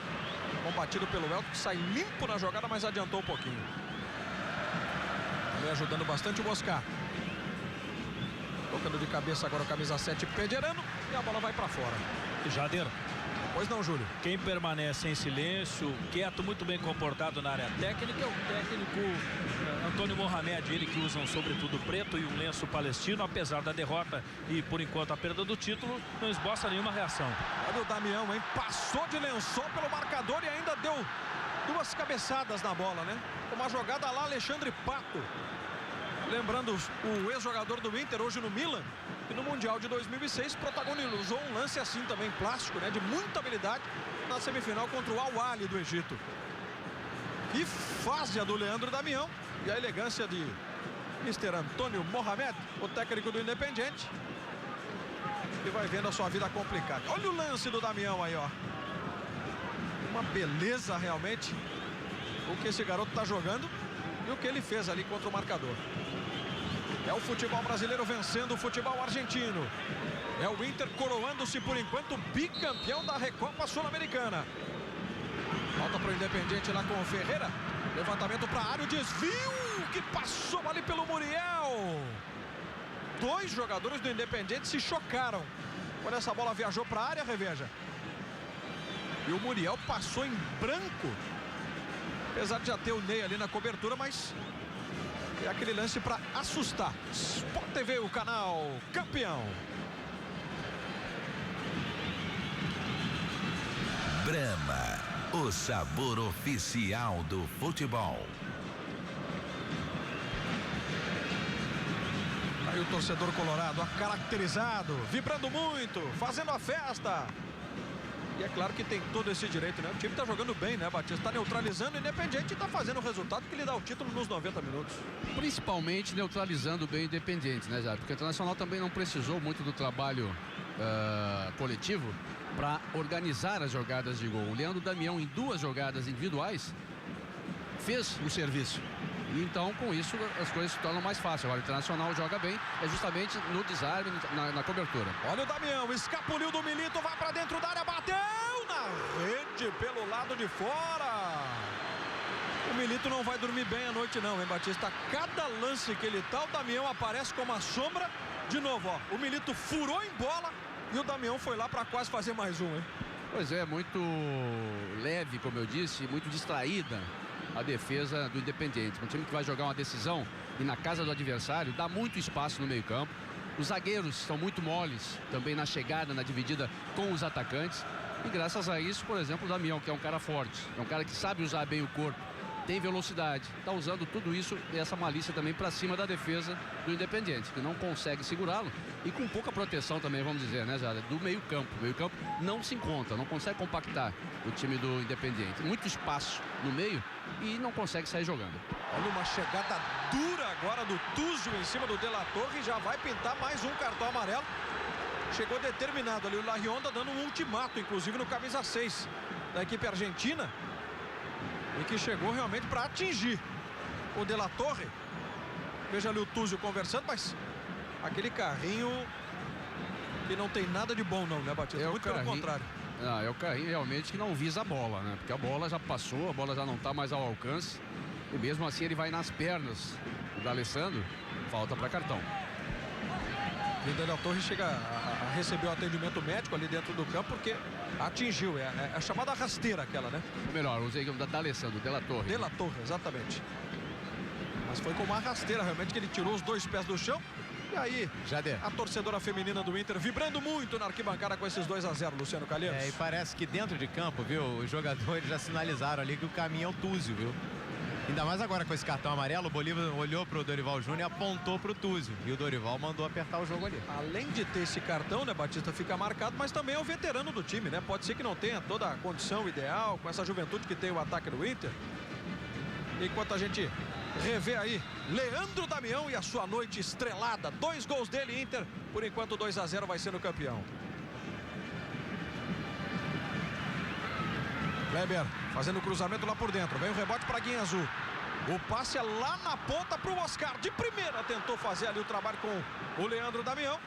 Combatido pelo Elton, que sai limpo na jogada, mas adiantou um pouquinho. Ali ajudando bastante o Oscar. Tocando de cabeça agora o camisa 7, Pederano. E a bola vai para fora. Jader. Pois não, Júlio. Quem permanece em silêncio, quieto, muito bem comportado na área técnica, é o técnico Antônio Mohamed, ele que usa um sobretudo preto e um lenço palestino. Apesar da derrota e por enquanto a perda do título, não esboça nenhuma reação. Olha o Damião, hein? Passou de lençol pelo marcador e ainda deu 2 cabeçadas na bola, né? Uma jogada lá, Alexandre Pato. Lembrando o ex-jogador do Inter, hoje no Milan, e no Mundial de 2006 protagonizou um lance assim também, plástico, né, de muita habilidade, na semifinal contra o Al-Ahly do Egito. Que fase a do Leandro Damião e a elegância de Mr. Antônio Mohamed, o técnico do Independiente, que vai vendo a sua vida complicada. Olha o lance do Damião aí, ó. Uma beleza realmente o que esse garoto tá jogando e o que ele fez ali contra o marcador. É o futebol brasileiro vencendo o futebol argentino. É o Inter coroando-se por enquanto bicampeão da Recopa Sul-Americana. Volta para o Independiente lá com o Ferreira. Levantamento para a área, o desvio que passou ali pelo Muriel. 2 jogadores do Independiente se chocaram quando essa bola viajou para a área, Reveja. E o Muriel passou em branco. Apesar de já ter o Ney ali na cobertura, mas é aquele lance para assustar. Sport TV, o canal campeão. Brahma, o sabor oficial do futebol. Aí o torcedor colorado, caracterizado, vibrando muito, fazendo a festa. E é claro que tem todo esse direito, né? O time tá jogando bem, né, Batista? Tá neutralizando o Independiente e tá fazendo o resultado que lhe dá o título nos 90 minutos. Principalmente neutralizando bem o Independiente, né, Jair? Porque o Internacional também não precisou muito do trabalho coletivo para organizar as jogadas de gol. O Leandro Damião, em 2 jogadas individuais, fez o serviço. E então, com isso, as coisas se tornam mais fáceis. Agora, o Internacional joga bem, é justamente no desarme, na cobertura. Olha o Damião, escapuliu do Milito, vai pra dentro da área, bateu na rede pelo lado de fora. O Milito não vai dormir bem à noite não, hein, Batista? Cada lance que ele tá, o Damião aparece como a sombra. De novo, ó, o Milito furou em bola e o Damião foi lá pra quase fazer mais um, hein? Pois é, muito leve, como eu disse, muito distraída a defesa do Independiente. Um time que vai jogar uma decisão e na casa do adversário dá muito espaço no meio-campo. Os zagueiros são muito moles também na chegada, na dividida com os atacantes. E graças a isso, por exemplo, o Damião, que é um cara forte, é um cara que sabe usar bem o corpo, tem velocidade, está usando tudo isso e essa malícia também para cima da defesa do Independiente, que não consegue segurá-lo e com pouca proteção também, vamos dizer, né, Jada? Do meio-campo. O meio-campo não se encontra, não consegue compactar o time do Independiente. Muito espaço no meio e não consegue sair jogando. Olha uma chegada dura agora do Túzio em cima do De La Torre, já vai pintar mais um cartão amarelo. Chegou determinado ali o Larrionda, dando um ultimato, inclusive no camisa 6 da equipe argentina. E que chegou realmente para atingir o De La Torre. Veja ali o Túzio conversando, mas aquele carrinho que não tem nada de bom não, né, Batista? Muito pelo contrário. Não, é o carrinho realmente que não visa a bola, né? Porque a bola já passou, a bola já não está mais ao alcance. E mesmo assim ele vai nas pernas do D'Alessandro, falta para cartão. E o De La Torre chega a receber o atendimento médico ali dentro do campo porque atingiu, é a chamada rasteira aquela, né? Ou melhor, usei o D'Alessandro, De La Torre. De La Torre, exatamente. Mas foi com uma rasteira realmente que ele tirou os dois pés do chão. E aí, Jader, a torcedora feminina do Inter vibrando muito na arquibancada com esses 2-0, Luciano Calheiros. e parece que dentro de campo, viu, os jogadores já sinalizaram ali que o caminho é o Túzio, viu? Ainda mais agora com esse cartão amarelo, o Bolívar olhou para o Dorival Júnior e apontou para o Túzio. E o Dorival mandou apertar o jogo ali. Além de ter esse cartão, né, Batista, fica marcado, mas também é o veterano do time, né? Pode ser que não tenha toda a condição ideal, com essa juventude que tem o ataque do Inter. Enquanto a gente revê aí Leandro Damião e a sua noite estrelada. 2 gols dele, Inter. Por enquanto, 2-0 vai sendo campeão. Kleber fazendo o cruzamento lá por dentro. Vem o rebote para Guinha Azul. O passe é lá na ponta para o Oscar. De primeira tentou fazer ali o trabalho com o Leandro Damião.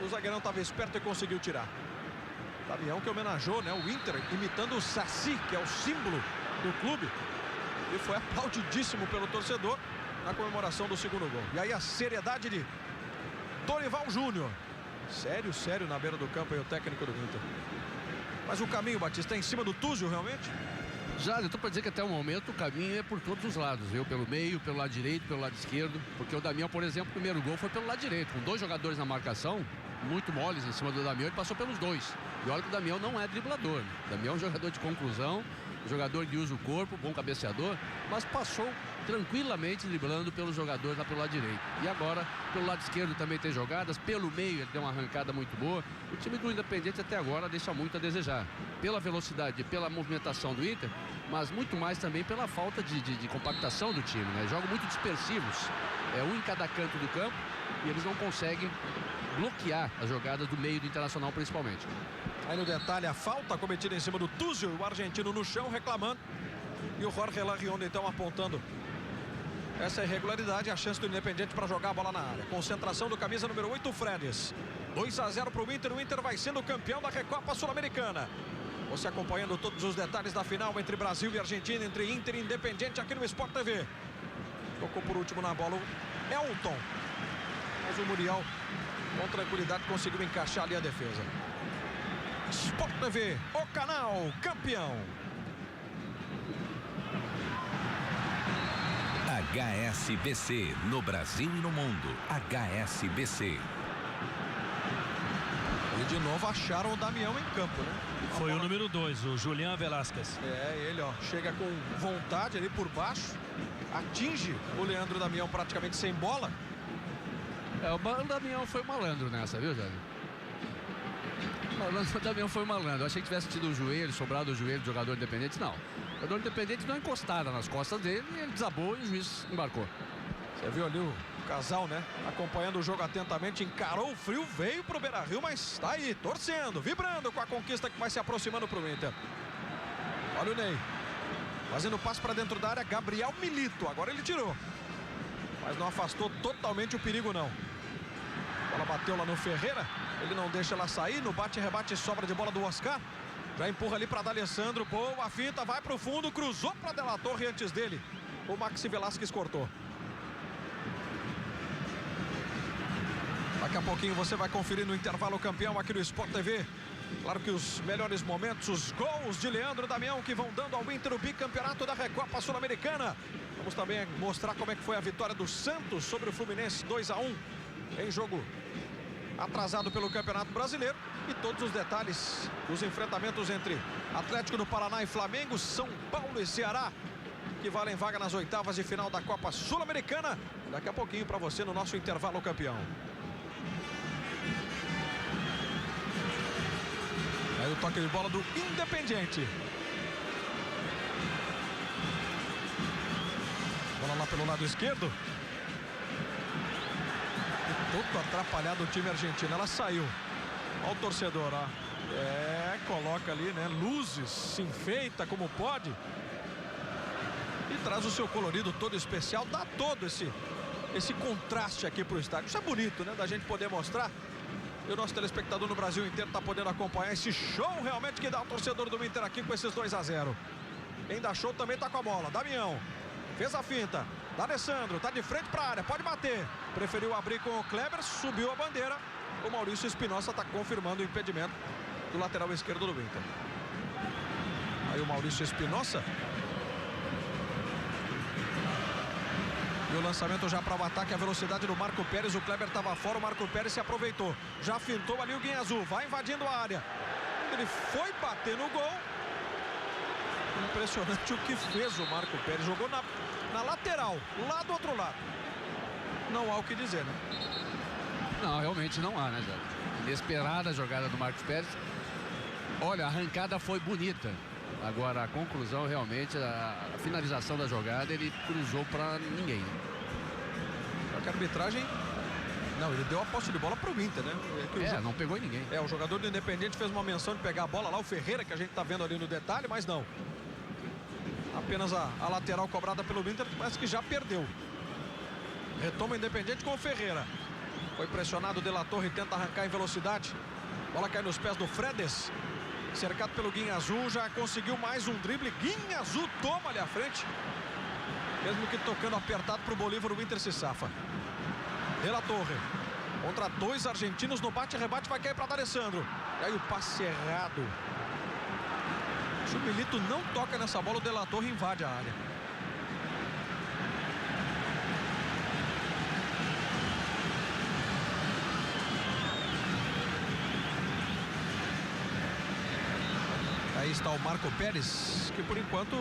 O zagueirão estava esperto e conseguiu tirar. Damião que homenageou, né, o Inter, imitando o Saci, que é o símbolo do clube. E foi aplaudidíssimo pelo torcedor na comemoração do segundo gol. E aí a seriedade de Dorival Júnior. Sério na beira do campo aí o técnico do Inter. Mas o caminho, Batista, é em cima do Túzio, realmente? Já, eu estou para dizer que até o momento o caminho é por todos os lados, viu? Pelo meio, pelo lado direito, pelo lado esquerdo. Porque o Damião, por exemplo, o primeiro gol foi pelo lado direito, com 2 jogadores na marcação, muito moles em cima do Damião, ele passou pelos 2. E olha que o Damião não é driblador. O Damião é um jogador de conclusão, jogador que usa o corpo, bom cabeceador, mas passou tranquilamente driblando pelos jogadores lá pelo lado direito. E agora, pelo lado esquerdo também tem jogadas, pelo meio ele deu uma arrancada muito boa. O time do Independiente até agora deixa muito a desejar, pela velocidade, pela movimentação do Inter, mas muito mais também pela falta de compactação do time, né? Jogam muito dispersivos, um em cada canto do campo, e eles não conseguem bloquear as jogadas do meio do Internacional principalmente. Aí no detalhe a falta cometida em cima do Túzio, o argentino no chão reclamando. E o Jorge Larrionda então apontando essa irregularidade, a chance do Independiente para jogar a bola na área. Concentração do camisa número 8, Fredes. 2-0 para o Inter vai sendo campeão da Recopa Sul-Americana. Você acompanhando todos os detalhes da final entre Brasil e Argentina, entre Inter e Independiente aqui no Sport TV. Tocou por último na bola o Elton. Mas o Muriel com tranquilidade conseguiu encaixar ali a defesa. Sport TV, o canal campeão. HSBC, no Brasil e no mundo. HSBC. E de novo acharam o Damião em campo, né? Foi o número 2, o Julián Velasquez. Ele, ó, chega com vontade ali por baixo, atinge o Leandro Damião praticamente sem bola. O Damião foi malandro nessa, viu, Jânio? O Damião foi malandro. Eu achei que tivesse tido o joelho, sobrado o joelho do jogador independente. Não. O jogador independente não encostaram nas costas dele, e ele desabou e o juiz embarcou. Você viu ali o casal, né? Acompanhando o jogo atentamente, encarou o frio, veio pro Beira-Rio, mas tá aí, torcendo, vibrando com a conquista que vai se aproximando pro Inter. Olha o Ney. Fazendo passe para dentro da área, Gabriel Milito. Agora ele tirou. Mas não afastou totalmente o perigo, não. A bola bateu lá no Ferreira. Ele não deixa ela sair. No bate-rebate, sobra de bola do Oscar. Já empurra ali para D'Alessandro. Boa finta, vai para o fundo. Cruzou para De La Torre antes dele. O Maxi Velasquez cortou. Daqui a pouquinho você vai conferir no intervalo campeão aqui no Sport TV. Claro que os melhores momentos, os gols de Leandro Damião que vão dando ao Inter o bicampeonato da Recopa Sul-Americana. Vamos também mostrar como é que foi a vitória do Santos sobre o Fluminense 2-1 em jogo atrasado pelo Campeonato Brasileiro. E todos os detalhes dos enfrentamentos entre Atlético do Paraná e Flamengo, São Paulo e Ceará, que valem vaga nas oitavas de final da Copa Sul-Americana. Daqui a pouquinho para você no nosso intervalo campeão. Aí o toque de bola do Independiente. Bola lá pelo lado esquerdo. E todo atrapalhado o time argentino. Ela saiu. Olha o torcedor, ó. Coloca ali, né? Luzes, se enfeita como pode. E traz o seu colorido todo especial. Dá todo esse contraste aqui pro estádio. Isso é bonito, né? Da gente poder mostrar. E o nosso telespectador no Brasil inteiro está podendo acompanhar esse show realmente que dá o torcedor do Inter aqui com esses 2-0. Quem dá show também está com a bola. Damião fez a finta. D'Alessandro está de frente para a área, pode bater. Preferiu abrir com o Kleber, subiu a bandeira. O Maurício Espinosa está confirmando o impedimento do lateral esquerdo do Inter. Aí o Maurício Espinosa. E o lançamento já para o ataque, a velocidade do Marco Pérez. O Kleber estava fora, o Marco Pérez se aproveitou. Já fintou ali o Guinha Azul, vai invadindo a área. Ele foi bater no gol. Impressionante o que fez o Marco Pérez. Jogou na lateral, lá do outro lado. Não há o que dizer, né? Não, realmente não há, né, Zé? Inesperada a jogada do Marcos Pérez. Olha, a arrancada foi bonita. Agora, a conclusão, realmente, a finalização da jogada, ele cruzou para ninguém. Só que a arbitragem... Não, ele deu a posse de bola para o Inter, né? Não pegou em ninguém. O jogador do Independiente fez uma menção de pegar a bola lá, o Ferreira, que a gente está vendo ali no detalhe, mas não. Apenas a lateral cobrada pelo Inter, parece que já perdeu. Retoma o Independiente com o Ferreira. Foi pressionado o De La Torre, tenta arrancar em velocidade. Bola cai nos pés do Fredes. Cercado pelo Guinha Azul, já conseguiu mais um drible. Guinha Azul toma ali à frente. Mesmo que tocando apertado para o Bolívar, o Inter se safa. De La Torre contra dois argentinos no bate-rebate, vai cair para D'Alessandro. E aí o passe errado. Se o Milito não toca nessa bola, o De La Torre invade a área. Aí está o Marco Pérez, que por enquanto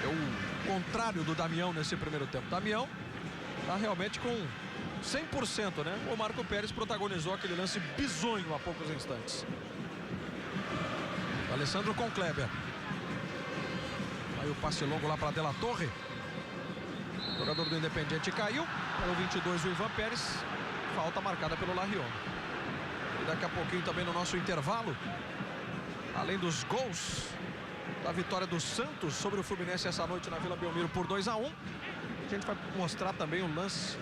é o contrário do Damião nesse primeiro tempo. Damião está realmente com 100%, né? O Marco Pérez protagonizou aquele lance bizonho há poucos instantes. D'Alessandro com Kleber. Aí o passe longo lá para De La Torre. O jogador do Independiente caiu. Para o 22, o Ivan Pérez. Falta marcada pelo Larrion. E daqui a pouquinho também no nosso intervalo, além dos gols da vitória do Santos sobre o Fluminense essa noite na Vila Belmiro por 2-1, a gente vai mostrar também o lance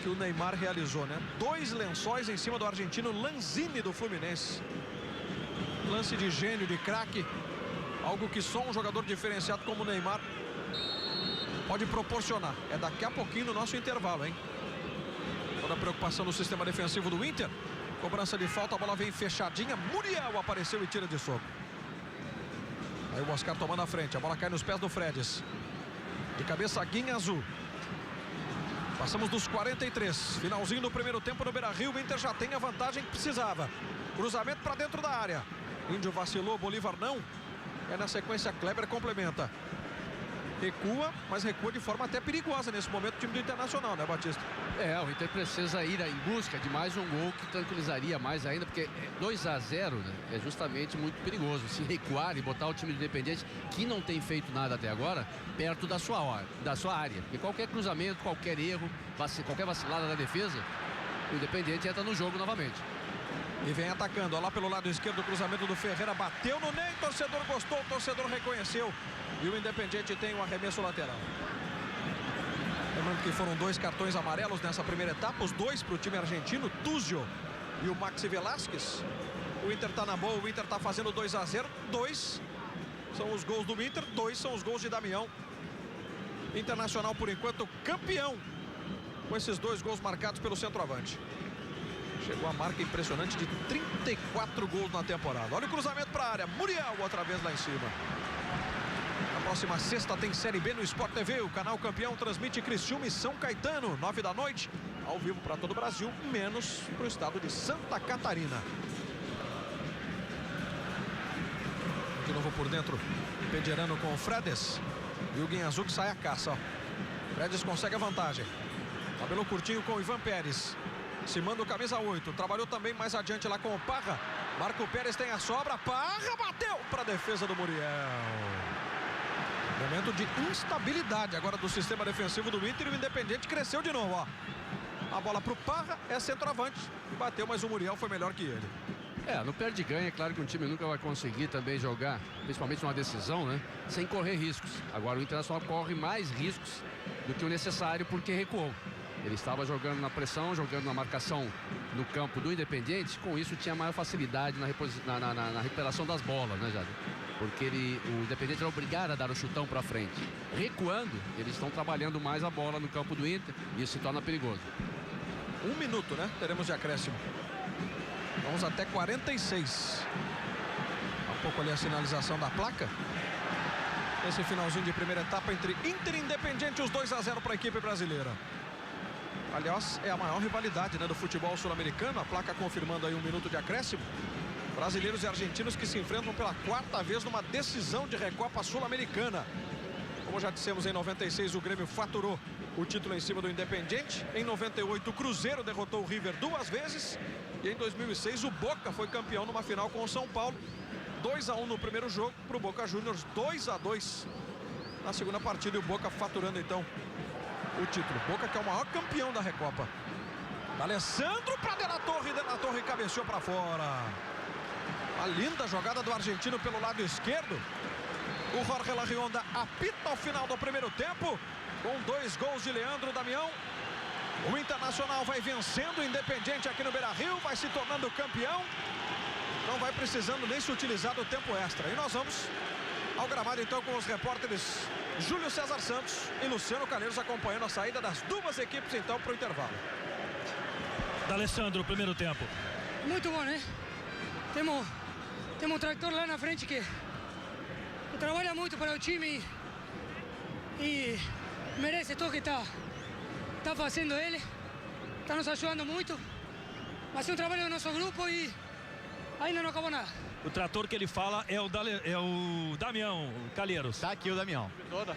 que o Neymar realizou, né? 2 lençóis em cima do argentino Lanzini do Fluminense. Lance de gênio, de craque, algo que só um jogador diferenciado como o Neymar pode proporcionar. É daqui a pouquinho no nosso intervalo, hein? Toda a preocupação no sistema defensivo do Inter. Cobrança de falta, a bola vem fechadinha. Muriel apareceu e tira de soco. Aí o Oscar tomando a frente. A bola cai nos pés do Fredes. De cabeça, Guinha Azul. Passamos dos 43. Finalzinho do primeiro tempo no Beira-Rio. O Inter já tem a vantagem que precisava. Cruzamento para dentro da área. Índio vacilou, Bolívar não. É na sequência, Kleber complementa. Recua, mas recua de forma até perigosa nesse momento o time do Internacional, né, Batista? O Inter precisa ir em busca de mais um gol que tranquilizaria mais ainda, porque 2-0, né, é justamente muito perigoso. Se recuar e botar o time do Independiente, que não tem feito nada até agora, perto da sua área. Porque qualquer cruzamento, qualquer erro, qualquer vacilada da defesa, o Independiente entra no jogo novamente. E vem atacando, ó, lá pelo lado esquerdo, o cruzamento do Ferreira, bateu no Ney, torcedor gostou, torcedor reconheceu. E o Independiente tem um arremesso lateral. Lembrando que foram 2 cartões amarelos nessa primeira etapa, os 2 para o time argentino, Tuzio e o Maxi Velasquez. O Inter tá na boa, o Inter tá fazendo 2-0, 2 são os gols do Inter, 2 são os gols de Damião. Internacional, por enquanto, campeão, com esses 2 gols marcados pelo centroavante. Chegou a marca impressionante de 34 gols na temporada. Olha o cruzamento para a área. Muriel outra vez lá em cima. Na próxima sexta tem Série B no Sport TV. O canal campeão transmite Criciúma e São Caetano, 9 da noite. Ao vivo para todo o Brasil, menos para o estado de Santa Catarina. De novo por dentro, Pederano com o Fredes. E o Guinhazu que sai a caça, ó. Fredes consegue a vantagem. Cabelo curtinho com o Ivan Pérez. Se manda o camisa 8. Trabalhou também mais adiante lá com o Parra. Marco Pérez tem a sobra. Parra bateu para a defesa do Muriel. Momento de instabilidade agora do sistema defensivo do Inter. E o Independiente cresceu de novo, ó. A bola para o Parra, é centroavante. Bateu, mas o Muriel foi melhor que ele. No perde-ganha, é claro que um time nunca vai conseguir também jogar, principalmente numa decisão, né? Sem correr riscos. Agora o Internacional corre mais riscos do que o necessário porque recuou. Ele estava jogando na pressão, jogando na marcação no campo do Independiente. Com isso tinha maior facilidade na recuperação das bolas, né, Jade? Porque o Independiente era obrigado a dar o chutão para frente. Recuando, eles estão trabalhando mais a bola no campo do Inter. E isso se torna perigoso. 1 minuto, né? Teremos de acréscimo. Vamos até 46. Há pouco ali a sinalização da placa. Esse finalzinho de primeira etapa entre Inter e Independiente, os 2-0 para a equipe brasileira. Aliás, é a maior rivalidade, né, do futebol sul-americano. A placa confirmando aí 1 minuto de acréscimo. Brasileiros e argentinos que se enfrentam pela 4ª vez numa decisão de Recopa Sul-Americana. Como já dissemos, em 96 o Grêmio faturou o título em cima do Independiente. Em 98 o Cruzeiro derrotou o River 2 vezes. E em 2006 o Boca foi campeão numa final com o São Paulo. 2-1 no primeiro jogo para o Boca Juniors, 2-2 na segunda partida. E o Boca faturando então o título. Boca que é o maior campeão da Recopa. Alessandro para De La Torre cabeceou para fora. Uma linda jogada do argentino pelo lado esquerdo. O Jorge Larrionda apita ao final do primeiro tempo, com 2 gols de Leandro Damião. O Internacional vai vencendo o Independiente aqui no Beira-Rio, vai se tornando campeão. Não vai precisando nem se utilizar do tempo extra. E nós vamos ao gramado então com os repórteres Júlio César Santos e Luciano Calheiros acompanhando a saída das 2 equipes então para o intervalo. D'Alessandro, primeiro tempo. Muito bom, né? Temos um tractor lá na frente que trabalha muito para o time e merece tudo que está fazendo ele. Está nos ajudando muito. Mas é um trabalho do nosso grupo e ainda não acabou nada. O trator que ele fala é o Damião Calheiros. Tá aqui o Damião. Toda.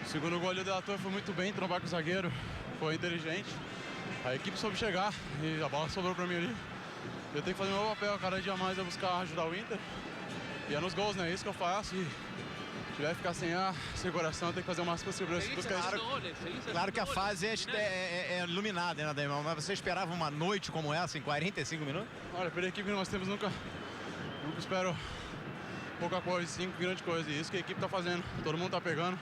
O segundo gol do De La Torre foi muito bem, trombar com o zagueiro. Foi inteligente. A equipe soube chegar e a bola sobrou para mim ali. Eu tenho que fazer meu papel, cada dia mais é buscar ajudar o Inter. E é nos gols, né? É isso que eu faço. E se tiver que ficar sem ar, sem coração, tem que fazer o máximo possível. Claro que a fase é iluminada, né, Damião? Mas você esperava uma noite como essa em 45 minutos? Olha, pela equipe que nós temos, nunca espero pouca coisa, sim, grande coisa. E isso que a equipe tá fazendo. Todo mundo tá pegando,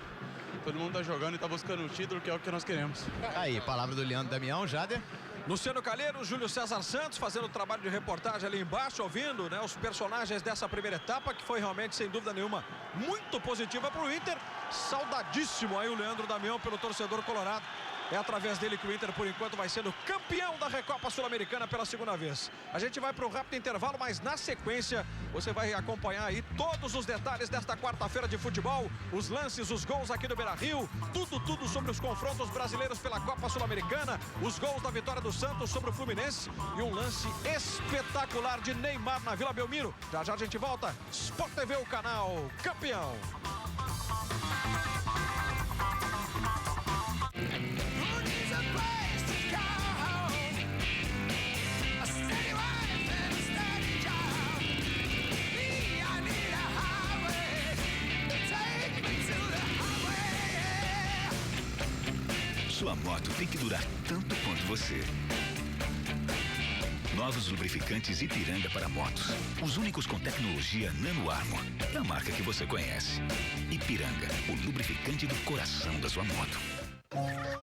todo mundo tá jogando e tá buscando o título, que é o que nós queremos. Aí, palavra do Leandro Damião, Jader. Luciano Calheiros, Júlio César Santos fazendo o trabalho de reportagem ali embaixo, ouvindo, né, os personagens dessa primeira etapa, que foi realmente, sem dúvida nenhuma, muito positiva para o Inter. Saudadíssimo aí o Leandro Damião pelo torcedor colorado. É através dele que o Inter, por enquanto, vai sendo campeão da Recopa Sul-Americana pela 2ª vez. A gente vai para um rápido intervalo, mas na sequência você vai acompanhar aí todos os detalhes desta quarta-feira de futebol, os lances, os gols aqui do Beira-Rio, tudo sobre os confrontos brasileiros pela Copa Sul-Americana, os gols da vitória do Santos sobre o Fluminense e um lance espetacular de Neymar na Vila Belmiro. Já já a gente volta. Sport TV, o canal campeão. Sua moto tem que durar tanto quanto você. Novos lubrificantes Ipiranga para motos. Os únicos com tecnologia Nano Armor. Da marca que você conhece. Ipiranga, o lubrificante do coração da sua moto.